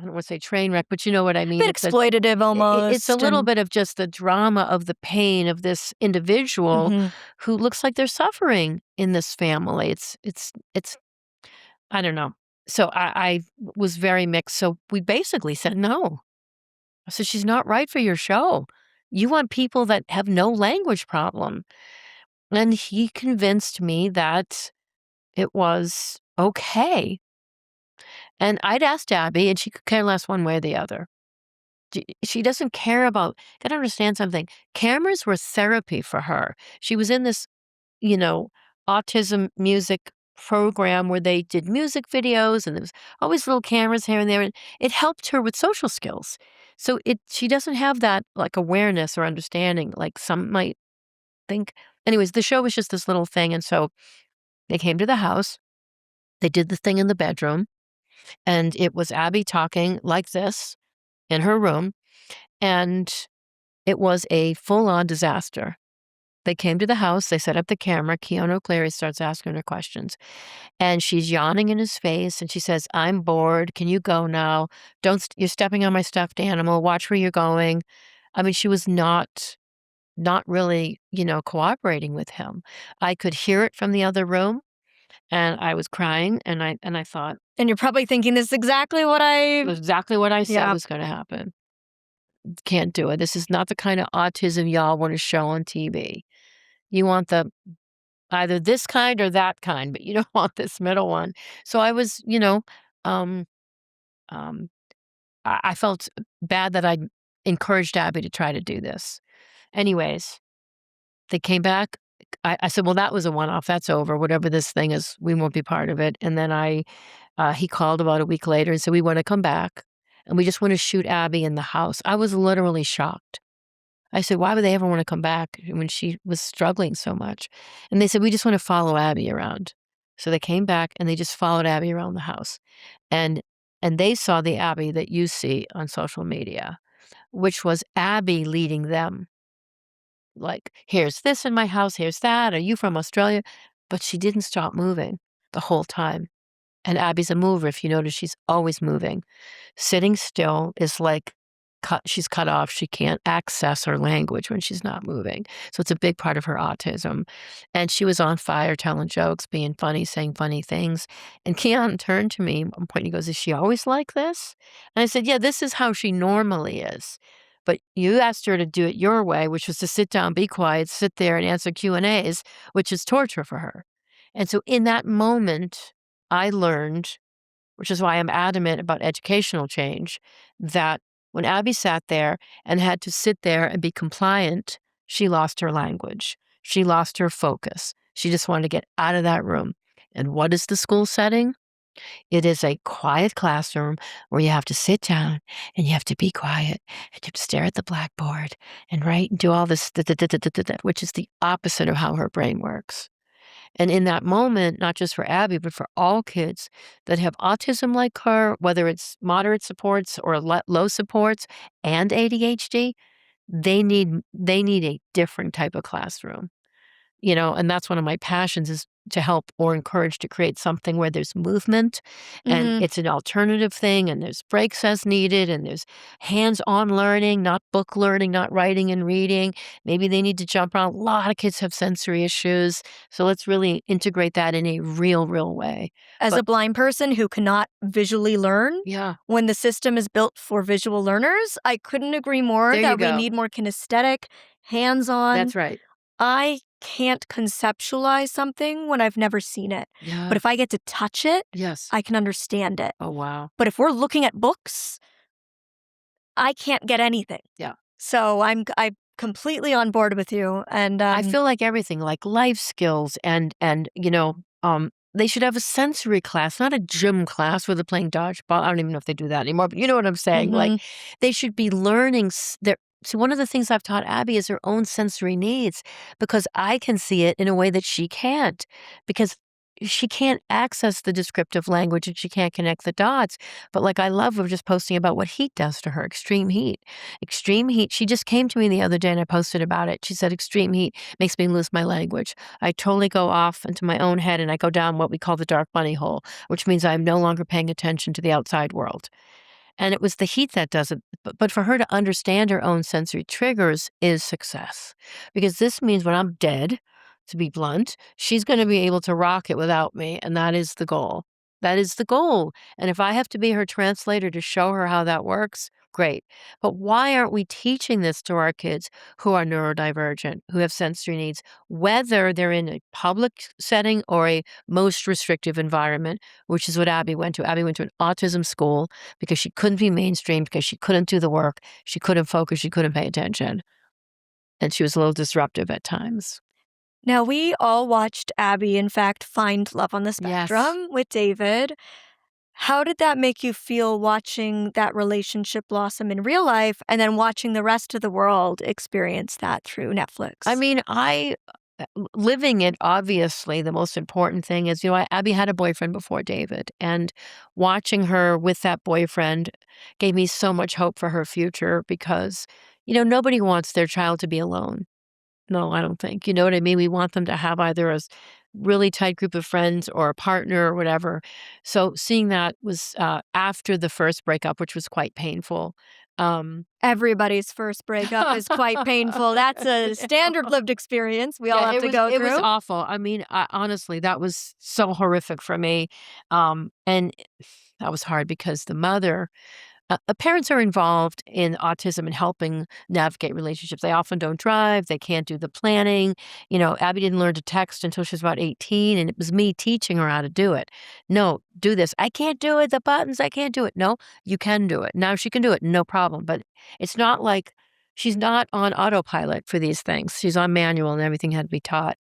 I don't wanna say train wreck, but you know what I mean. Bit exploitative It's a almost, little and bit of just the drama of the pain of this individual mhm. who looks like they're suffering in this family. It's I don't know. So I was very mixed. So we basically said no. I said, "She's not right for your show. You want people that have no language problem." And he convinced me that it was okay. And I'd asked Abby, and she could care less one way or the other. She doesn't care about, gotta understand something. Cameras were therapy for her. She was in this, you know, autism music program where they did music videos and there was always little cameras here and there. And it helped her with social skills. So she doesn't have that like awareness or understanding like some might think. Anyways, the show was just this little thing. And so they came to the house. They did the thing in the bedroom. And it was Abby talking like this in her room. And it was a full-on disaster. They came to the house, they set up the camera, Keanu O'Cleary starts asking her questions, and she's yawning in his face, and she says, "I'm bored, can you go now? Don't st You're stepping on my stuffed animal, watch where you're going." I mean, she was not really, cooperating with him. I could hear it from the other room, and I was crying, and I thought, And you're probably thinking, "This is exactly what I." exactly what I said Yeah. was gonna happen. Can't do it. This is not the kind of autism y'all wanna show on TV. You want the either this kind or that kind, but you don't want this middle one. So I was, um, um, I felt bad that I encouraged Abby to try to do this. Anyways, they came back. I said, "Well, that was a one-off. That's over. Whatever this thing is, we won't be part of it." And then he called about a week later and said, "We want to come back, and we just want to shoot Abby in the house." I was literally shocked. I said, "Why would they ever wanna come back when she was struggling so much?" And they said, "We just wanna follow Abby around." So they came back and they just followed Abby around the house. And they saw the Abby that you see on social media, which was Abby leading them. Like, "Here's this in my house, here's that. Are you from Australia?" But she didn't stop moving the whole time. And Abby's a mover, if you notice, she's always moving. Sitting still is like she's cut off. She can't access her language when she's not moving. So it's a big part of her autism. And she was on fire telling jokes, being funny, saying funny things. And Keon turned to me at one point and he goes, "Is she always like this?" And I said, "Yeah, this is how she normally is. But you asked her to do it your way, which was to sit down, be quiet, sit there and answer Q&As, which is torture for her." And so in that moment, I learned, which is why I'm adamant about educational change, that when Abby sat there and had to sit there and be compliant, she lost her language. She lost her focus. She just wanted to get out of that room. And what is the school setting? It is a quiet classroom where you have to sit down and you have to be quiet and you have to stare at the blackboard and write and do all this, which is the opposite of how her brain works. And in that moment, not just for Abby, but for all kids that have autism like her, whether it's moderate supports or low supports and ADHD, they need a different type of classroom. And that's one of my passions is to help or encourage to create something where there's movement and Mhm. it's an alternative thing and there's breaks as needed and there's hands-on learning, not book learning, not writing and reading. Maybe they need to jump around. A lot of kids have sensory issues. So let's really integrate that in a real way. As a But blind person who cannot visually learn, yeah, when the system is built for visual learners, I couldn't agree more there you that we go. need more kinesthetic, hands-on. That's right. I can't conceptualize something when I've never seen it, but Yeah. if I get to touch it, Yes. I can understand it. Oh, wow. But if we're looking at books, I can't get anything. Yeah. So I'm completely on board with you, and, I feel like everything, like life skills and they should have a sensory class, not a gym class where they're playing dodgeball. I don't even know if they do that anymore, but you know what I'm saying? Like, mhm. they should be learning their so one of the things I've taught Abby is her own sensory needs because I can see it in a way that she can't because she can't access the descriptive language and she can't connect the dots. But like I love we're just posting about what heat does to her, extreme heat. Extreme heat. She just came to me the other day and I posted about it. She said, "Extreme heat makes me lose my language. I totally go off into my own head and I go down what we call the dark bunny hole, which means I'm no longer paying attention to the outside world." And it was the heat that does it. But for her to understand her own sensory triggers is success. Because this means when I'm dead, to be blunt, she's going to be able to rock it without me. And that is the goal. That is the goal. And if I have to be her translator to show her how that works, great. But why aren't we teaching this to our kids who are neurodivergent, who have sensory needs, whether they're in a public setting or a most restrictive environment, which is what Abby went to. Abby went to an autism school because she couldn't be mainstream, because she couldn't do the work, she couldn't focus, she couldn't pay attention. And she was a little disruptive at times. Now, we all watched Abby, in fact, find love on the Yes. spectrum with David. How did that make you feel watching that relationship blossom in real life and then watching the rest of the world experience that through Netflix? I mean, living it, obviously, the most important thing is, Abby had a boyfriend before David, and watching her with that boyfriend gave me so much hope for her future because, nobody wants their child to be alone. No, I don't think. You know what I mean? We want them to have either a really tight group of friends or a partner or whatever. So seeing that was after the first breakup, which was quite painful. Everybody's first breakup is quite painful. That's a standard lived experience we all have to go It was through. awful. I mean, honestly, that was so horrific for me. And that was hard because the mother, parents are involved in autism and helping navigate relationships. They often don't drive. They can't do the planning. Abby didn't learn to text until she was about 18, and it was me teaching her how to do it. No, do this. I can't do it. The buttons, I can't do it. No, you can do it. Now she can do it. No problem. But it's not like she's not on autopilot for these things. She's on manual and everything had to be taught.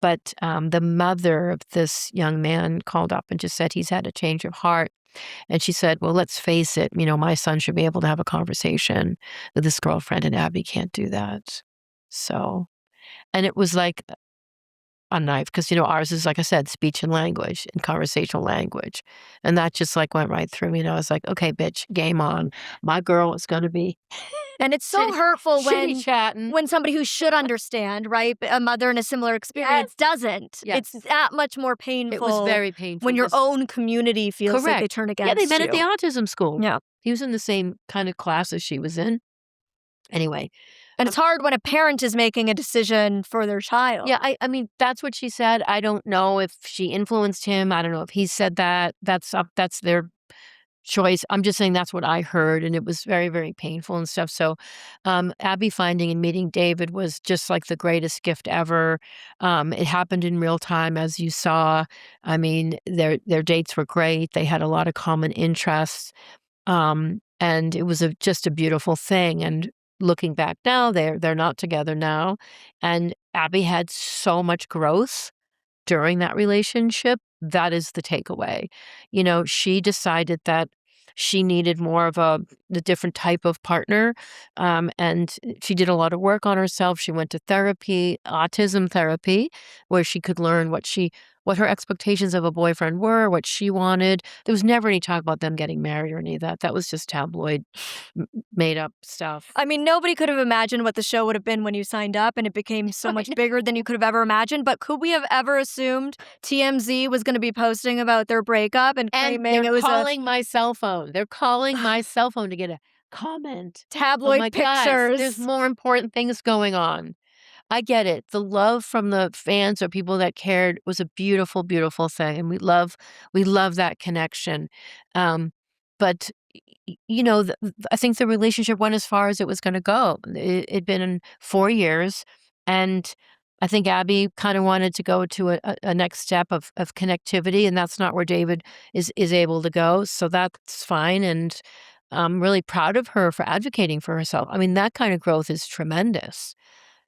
But the mother of this young man called up and just said he's had a change of heart. And she said, well, let's face it, my son should be able to have a conversation with his girlfriend, and Abby can't do that. So, and it was like a knife because, ours is, like I said, speech and language and conversational language. And that just went right through me. And I was like, okay, bitch, game on. My girl is going to be And it's so hurtful chatting. when somebody who should understand, right, a mother in a similar experience doesn't. Yes. It's that much more painful. It was very painful. When your own community feels like they turn against you. Yeah, they met at the autism school. Yeah. He was in the same kind of class as she was in. Anyway. And it's hard when a parent is making a decision for their child. Yeah, I mean, that's what she said. I don't know if she influenced him. I don't know if he said that. That's their choice. I'm just saying that's what I heard, and it was very, very painful and stuff. So Abby finding and meeting David was just like the greatest gift ever. It happened in real time, as you saw. I mean, their dates were great. They had a lot of common interests, and it was just a beautiful thing. And looking back now, they're not together now, and Abby had so much growth during that relationship. That is the takeaway. She decided that she needed more of a different type of partner, and she did a lot of work on herself. She went to therapy, autism therapy, where she could learn what her expectations of a boyfriend were, what she wanted. There was never any talk about them getting married or any of that. That was just tabloid, made up stuff. I mean, nobody could have imagined what the show would have been when you signed up, and it became so much bigger than you could have ever imagined. But could we have ever assumed TMZ was going to be posting about their breakup and claiming it was calling my cell phone. They're calling my cell phone to get a comment. tabloid pictures? Gosh, there's more important things going on. I get it. The love from the fans or people that cared was a beautiful, beautiful thing, and we love that connection. But I think the relationship went as far as it was going to go. It'd been 4 years, and I think Abby kind of wanted to go to a next step of connectivity, and that's not where David is able to go. So that's fine, and I'm really proud of her for advocating for herself. I mean, that kind of growth is tremendous.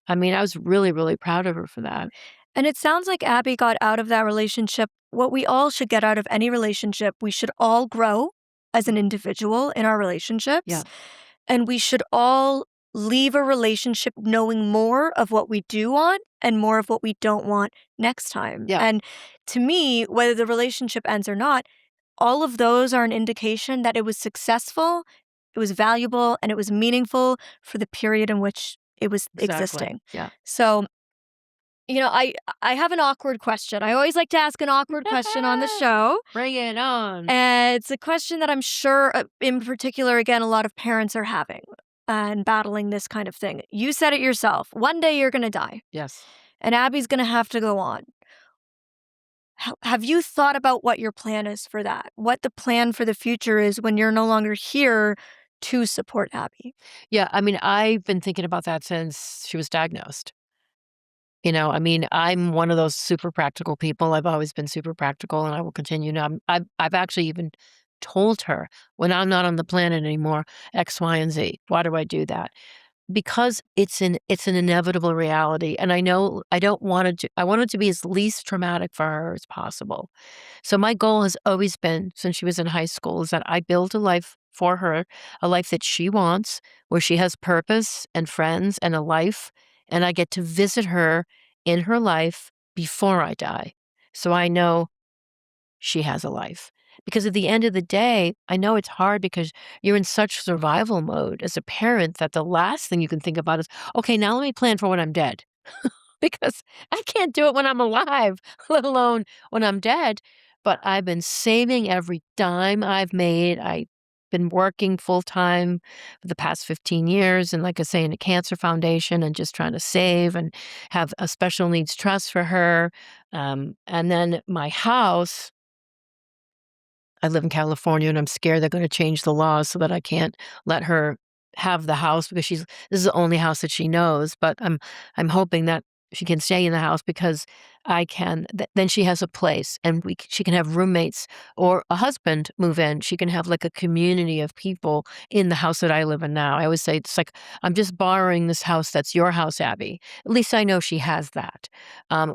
I mean, I was really, really proud of her for that. And it sounds like Abby got out of that relationship what we all should get out of any relationship. We should all grow as an individual in our relationships. Yeah. And we should all leave a relationship knowing more of what we do want and more of what we don't want next time. Yeah. And to me, whether the relationship ends or not, all of those are an indication that it was successful, it was valuable, and it was meaningful for the period in which it was existing. Yeah. So I have an awkward question. I always like to ask an awkward question on the show. Bring it on. And it's a question that I'm sure, in particular, again, a lot of parents are having and battling this kind of thing. You said it yourself. One day you're going to die, Yes. and Abby's going to have to go on. Have you thought about what your plan is for that? What the plan for the future is when you're no longer here to support Abby? Yeah, I mean, I've been thinking about that since she was diagnosed. I mean, I'm one of those super practical people. I've always been super practical, and I will continue to. I've actually even told her when I'm not on the planet anymore, X, Y, and Z. Why do I do that? Because it's an inevitable reality, and I know I don't want it to. I want it to be as least traumatic for her as possible. So my goal has always been, since she was in high school, is that I build a life for her, a life that she wants, where she has purpose and friends and a life, and I get to visit her in her life before I die. So I know she has a life. Because at the end of the day, I know it's hard because you're in such survival mode as a parent that the last thing you can think about is, okay, now let me plan for when I'm dead. Because I can't do it when I'm alive, let alone when I'm dead. But I've been saving every dime I've made. I've been working full time for the past 15 years. And like I say, in a cancer foundation and just trying to save and have a special needs trust for her. And then my house, I live in California and I'm scared they're gonna change the laws so that I can't let her have the house because this is the only house that she knows, but I'm hoping that she can stay in the house because I can then she has a place and she can have roommates or a husband move in. She can have, like, a community of people in the house that I live in now. I always say it's like, "I'm just borrowing this house that's your house, Abby." At least I know she has that.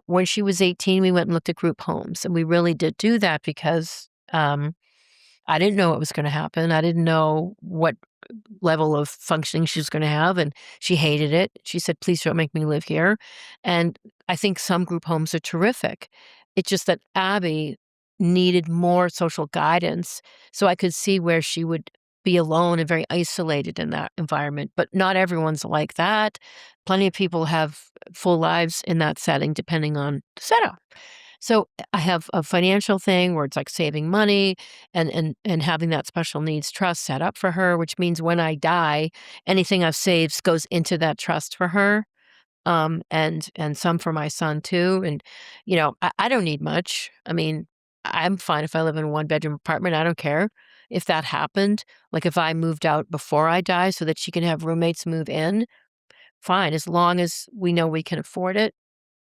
When she was 18, we went and looked at group homes, and we really did do that because, I didn't know what was gonna happen. I didn't know what level of functioning she was gonna have, and she hated it. She said, "Please don't make me live here." And I think some group homes are terrific. It's just that Abby needed more social guidance, so I could see where she would be alone and very isolated in that environment, but not everyone's like that. Plenty of people have full lives in that setting depending on the setup. So I have a financial thing where it's like saving money and having that special needs trust set up for her, which means when I die, anything I've saved goes into that trust for her. And some for my son too. And I don't need much. I mean, I'm fine if I live in a one-bedroom apartment. I don't care if that happened. Like if I moved out before I die so that she can have roommates move in, fine, as long as we know we can afford it.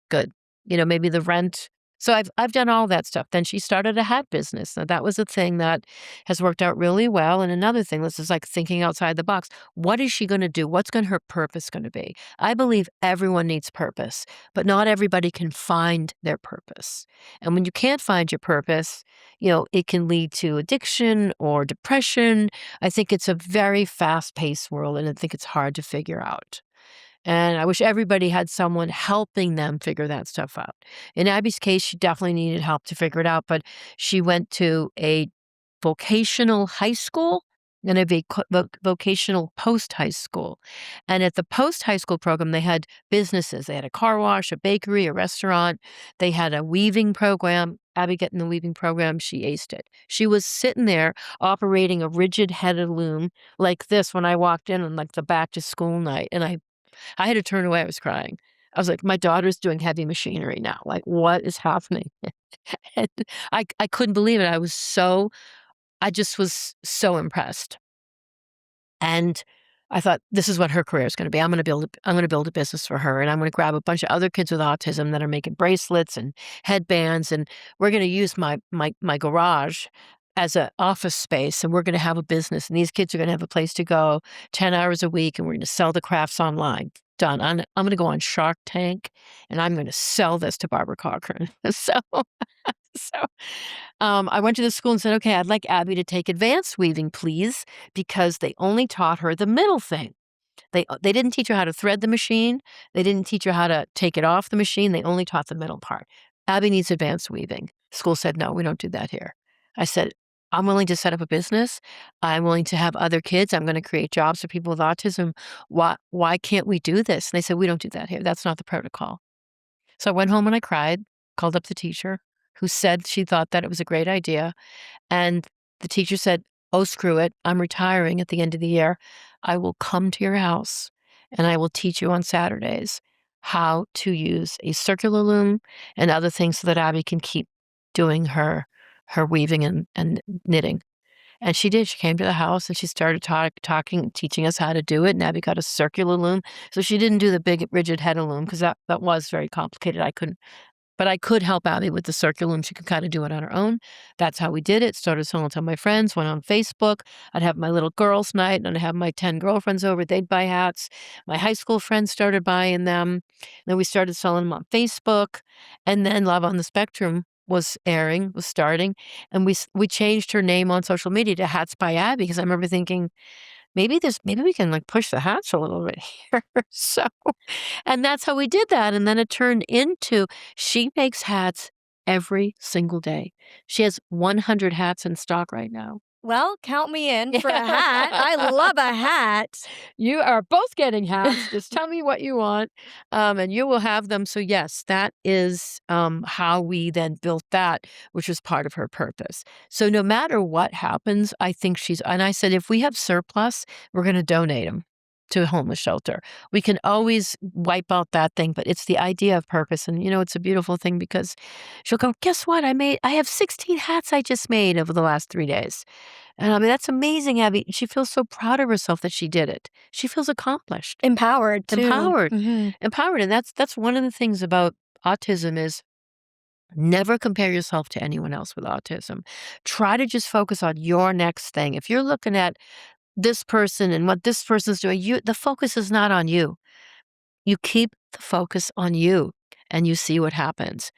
Good. Maybe the rent. So I've done all that stuff. Then she started a hat business. Now that was a thing that has worked out really well. And another thing, this is like thinking outside the box. What is she going to do? What's going her purpose going to be? I believe everyone needs purpose, but not everybody can find their purpose. And when you can't find your purpose, it can lead to addiction or depression. I think it's a very fast-paced world, and I think it's hard to figure out. And I wish everybody had someone helping them figure that stuff out. In Abby's case, she definitely needed help to figure it out, but she went to a vocational high school and a vocational post high school. And at the post high school program, they had businesses. They had a car wash, a bakery, a restaurant. They had a weaving program. Abby got in the weaving program. She aced it. She was sitting there operating a rigid headed loom like this when I walked in on like the back to school night. And I had to turn away, I was crying. I was like, "My daughter's doing heavy machinery now, like, what is happening?" And I couldn't believe it, I just was so impressed. And I thought, "This is what her career is gonna be. I'm gonna build a business for her, and I'm gonna grab a bunch of other kids with autism that are making bracelets and headbands, and we're gonna use my garage as an office space, and we're gonna have a business, and these kids are gonna have a place to go 10 hours a week, and we're gonna sell the crafts online. Done. I'm gonna go on Shark Tank, and I'm gonna sell this to Barbara Cochran." So I went to the school and said, "Okay, I'd like Abby to take advanced weaving, please," because they only taught her the middle thing. They didn't teach her how to thread the machine. They didn't teach her how to take it off the machine. They only taught the middle part. Abby needs advanced weaving. School said, "No, we don't do that here." I said, "I'm willing to set up a business. I'm willing to have other kids. I'm going to create jobs for people with autism. Why can't we do this?" And they said, "We don't do that here. That's not the protocol." So I went home and I cried, called up the teacher, who said she thought that it was a great idea. And the teacher said, "Oh, screw it. I'm retiring at the end of the year. I will come to your house and I will teach you on Saturdays how to use a circular loom and other things so that Abby can keep doing her weaving and knitting." And she did. She came to the house and she started talking, teaching us how to do it. And Abby got a circular loom. So she didn't do the big rigid head loom because that was very complicated. I couldn't, but I could help Abby with the circular loom. She could kind of do it on her own. That's how we did it. Started selling it to my friends, went on Facebook. I'd have my little girls' night and I'd have my 10 girlfriends over. They'd buy hats. My high school friends started buying them. Then we started selling them on Facebook. And then Love on the Spectrum was starting. And we changed her name on social media to Hats by Abby because I remember thinking, maybe we can like push the hats a little bit here. So, and that's how we did that. And then it turned into she makes hats every single day. She has 100 hats in stock right now. Well, count me in for a hat. I love a hat. You are both getting hats. Just tell me what you want, and you will have them. So yes, that is how we then built that, which was part of her purpose. So no matter what happens, I think and I said, if we have surplus, we're going to donate them to a homeless shelter. We can always wipe out that thing, but it's the idea of purpose. And, it's a beautiful thing because she'll go, guess what? I have 16 hats I just made over the last 3 days. And I mean, that's amazing, Abby. She feels so proud of herself that she did it. She feels accomplished. Empowered, too. Empowered. Mhm. Empowered. And that's one of the things about autism is never compare yourself to anyone else with autism. Try to just focus on your next thing. If you're looking at this person and what this person's doing, the focus is not on you. You keep the focus on you and you see what happens.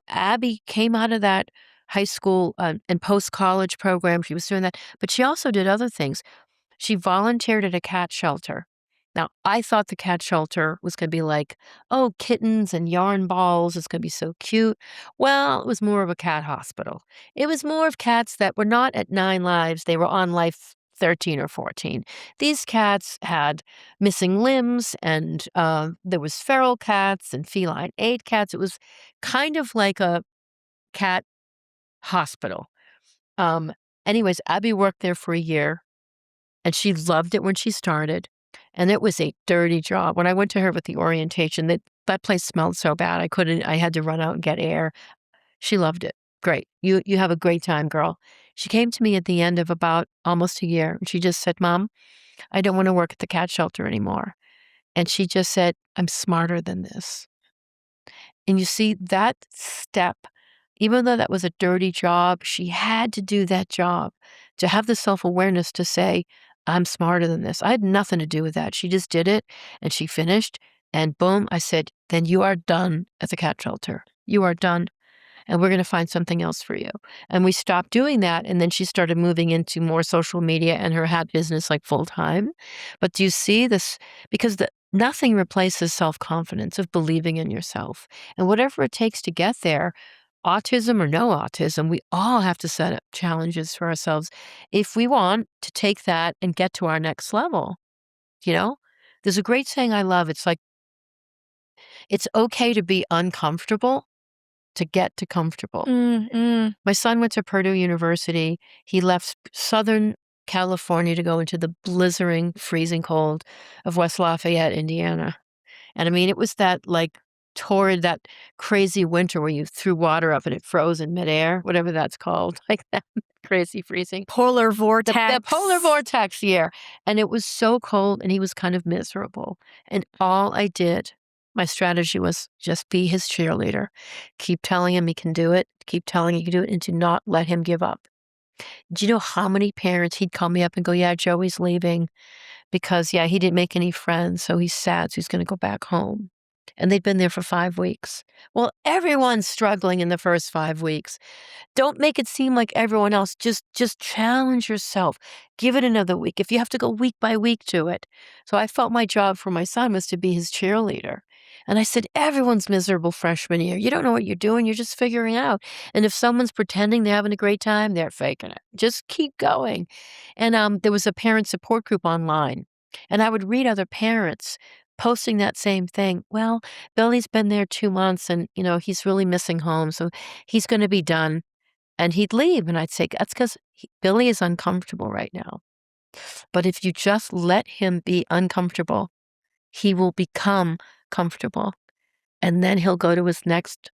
Abby came out of that high school and post-college program. She was doing that, but she also did other things. She volunteered at a cat shelter. Now, I thought the cat shelter was going to be like, oh, kittens and yarn balls. It's going to be so cute. Well, it was more of a cat hospital. It was more of cats that were not at 9 lives. They were on life 13 or 14. These cats had missing limbs, and there was feral cats and feline aid cats. It was kind of like a cat hospital. Um, Anyways, Abby worked there for a year, and she loved it when she started. And it was a dirty job. When I went to her with the orientation, that place smelled so bad. I had to run out and get air. She loved it. Great. You have a great time, girl. She came to me at the end of about almost a year, and she just said, Mom, I don't want to work at the cat shelter anymore. And she just said, I'm smarter than this. And you see that step, even though that was a dirty job, she had to do that job to have the self-awareness to say, I'm smarter than this. I had nothing to do with that. She just did it and she finished. And boom, I said, then you are done at the cat shelter. You are done. And we're going to find something else for you. And we stopped doing that. And then she started moving into more social media and her hat business like full time. But do you see this? Because nothing replaces self-confidence of believing in yourself. And whatever it takes to get there, autism or no autism, we all have to set up challenges for ourselves if we want to take that and get to our next level. There's a great saying I love. It's like, it's okay to be uncomfortable to get to comfortable. My son went to Purdue University. He left Southern California to go into the blizzarding, freezing cold of West Lafayette, Indiana. And I mean, it was that like torrid, that crazy winter where you threw water up and it froze in midair, whatever that's called, like that crazy freezing. Polar vortex. The polar vortex year. And it was so cold and he was kind of miserable. And all I did, my strategy was just be his cheerleader. Keep telling him he can do it. Keep telling him he can do it and do not let him give up. Do you know how many parents he'd call me up and go, yeah, Joey's leaving because, yeah, he didn't make any friends. So he's sad. So he's going to go back home. And they'd been there for 5 weeks. Well, everyone's struggling in the first 5 weeks. Don't make it seem like everyone else. Just challenge yourself. Give it another week. If you have to go week by week to it. So I felt my job for my son was to be his cheerleader. And I said, everyone's miserable freshman year. You don't know what you're doing. You're just figuring out. And if someone's pretending they're having a great time, they're faking it. Just keep going. And there was a parent support group online. And I would read other parents' posting that same thing. Well, Billy's been there 2 months and, he's really missing home, so he's gonna be done. And he'd leave, and I'd say, "That's 'cause Billy is uncomfortable right now." But if you just let him be uncomfortable, he will become comfortable, and then he'll go to his next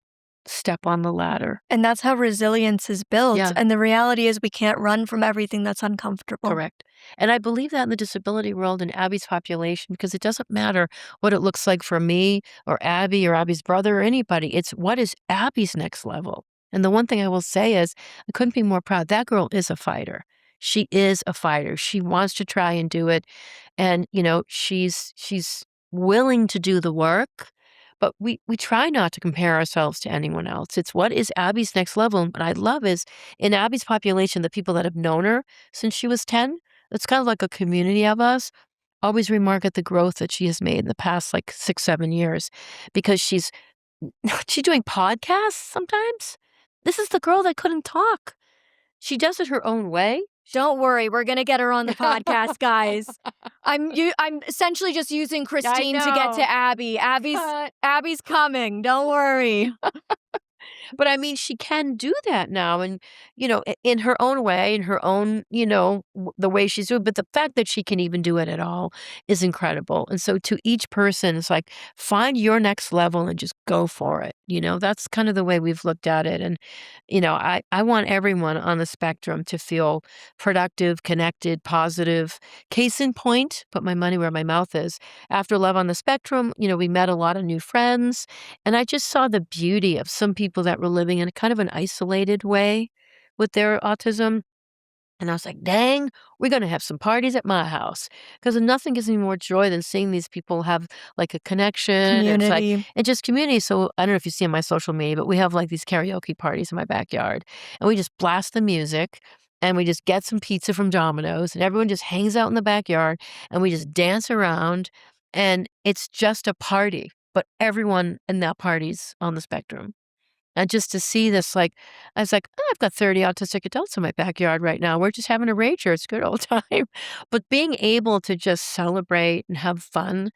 step on the ladder. And that's how resilience is built, Yeah. and the reality is we can't run from everything that's uncomfortable. Correct. And I believe that in the disability world in Abby's population, because it doesn't matter what it looks like for me or Abby's brother or anybody. It's what is Abby's next level? And the one thing I will say is I couldn't be more proud. That girl is a fighter. She is a fighter. She wants to try and do it. And, she's willing to do the work. But we try not to compare ourselves to anyone else. It's what is Abby's next level. And what I love is in Abby's population, the people that have known her since she was 10, it's kind of like a community of us, always remark at the growth that she has made in the past like 6, 7 years because she's doing podcasts sometimes. This is the girl that couldn't talk. She does it her own way. Don't worry, we're gonna get her on the podcast, guys. I'm essentially just using Christine to get to Abby. Abby's coming. Don't worry. But I mean, she can do that now and, in her own way, in her own, the way she's doing. But the fact that she can even do it at all is incredible. And so to each person, it's like, find your next level and just go for it. That's kind of the way we've looked at it. And, I want everyone on the spectrum to feel productive, connected, positive. Case in point, put my money where my mouth is. After Love on the Spectrum, we met a lot of new friends. And I just saw the beauty of some people that were living in a kind of an isolated way with their autism. And I was like, dang, we're going to have some parties at my house. Because nothing gives me more joy than seeing these people have like a connection. Community. And just community. So I don't know if you see on my social media, but we have like these karaoke parties in my backyard. And we just blast the music and we just get some pizza from Domino's and everyone just hangs out in the backyard and we just dance around. And it's just a party, but everyone in that party's on the spectrum. And just to see this, I was like, "Oh, I've got 30 autistic adults in my backyard right now. We're just having a rager. It's a good old time." But being able to just celebrate and have fun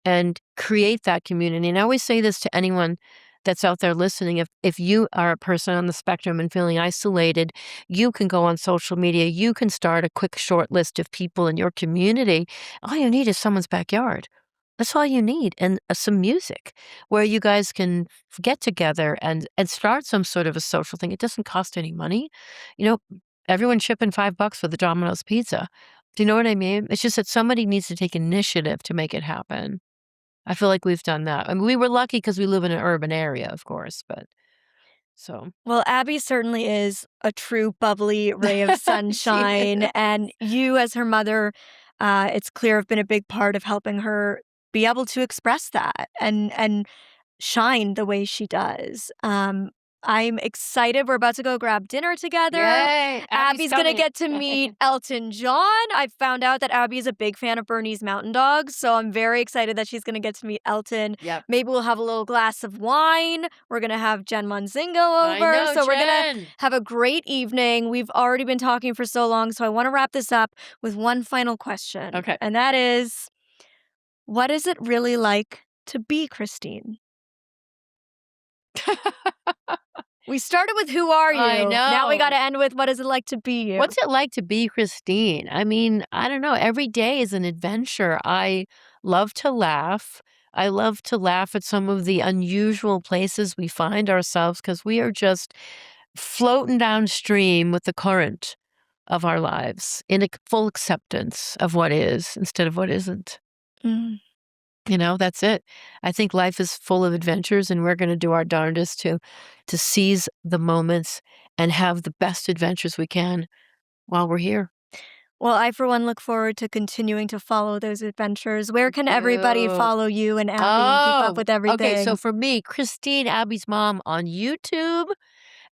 and create that community. And I always say this to anyone that's out there listening. If you are a person on the spectrum and feeling isolated, you can go on social media. You can start a quick short list of people in your community. All you need is someone's backyard. That's all you need, and some music where you guys can get together and start some sort of a social thing. It doesn't cost any money. You know, everyone chipping $5 for the Domino's pizza. Do you know what I mean? It's just that somebody needs to take initiative to make it happen. I feel like we've done that. I mean, we were lucky because we live in an urban area, of course, but so. Well, Abby certainly is a true bubbly ray of She sunshine, is. and you as her mother, it's clear have been a big part of helping her be able to express that and shine the way she does. I'm excited. We're about to go grab dinner together. Yay! Abby's going to coming. get to meet Elton John. I found out that Abby is a big fan of Bernese Mountain Dogs, so I'm very excited that she's going to get to meet Elton. Yep. Maybe we'll have a little glass of wine. We're going to have Jen Monzingo I over. know, So we're going to Jen. have a great evening. We've already been talking for so long, so I want to wrap this up with one final question. Okay. And that is, what is it really like to be Christine? We started with who are you? I Now we know. got to end with what is it like to be you? What's it like to be Christine? I mean, I don't know. Every day is an adventure. I love to laugh. I love to laugh at some of the unusual places we find ourselves because we are just floating downstream with the current of our lives in a full acceptance of what is instead of what isn't. Mm. That's it. I think life is full of adventures and we're going to do our darndest to seize the moments and have the best adventures we can while we're here. Well, I, for one, look forward to continuing to follow those adventures. Where can everybody follow you and Abby and keep up with everything? Okay, so for me, Christine, Abby's mom on YouTube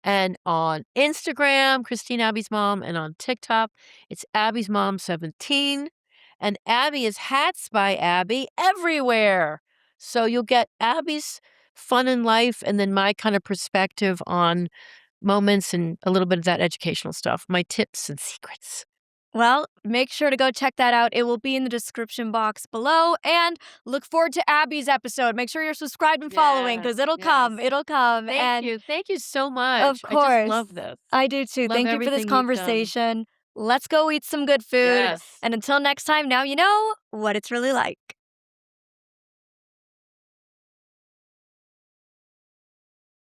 and on Instagram, Christine Abby's mom, and on TikTok, it's Abby's mom 17. And Abby is Hats by Abby everywhere. So you'll get Abby's fun in life and then my kind of perspective on moments and a little bit of that educational stuff, my tips and secrets. Well, make sure to go check that out. It will be in the description box below. And look forward to Abby's episode. Make sure you're subscribed and following Yes, because it'll come. yes. It'll come. Thank And you. Thank you so of much. I just course, love this. I do too. Love Thank you for this everything you've done. conversation. Let's go eat some good food. Yes. And until next time, now you know what it's really like.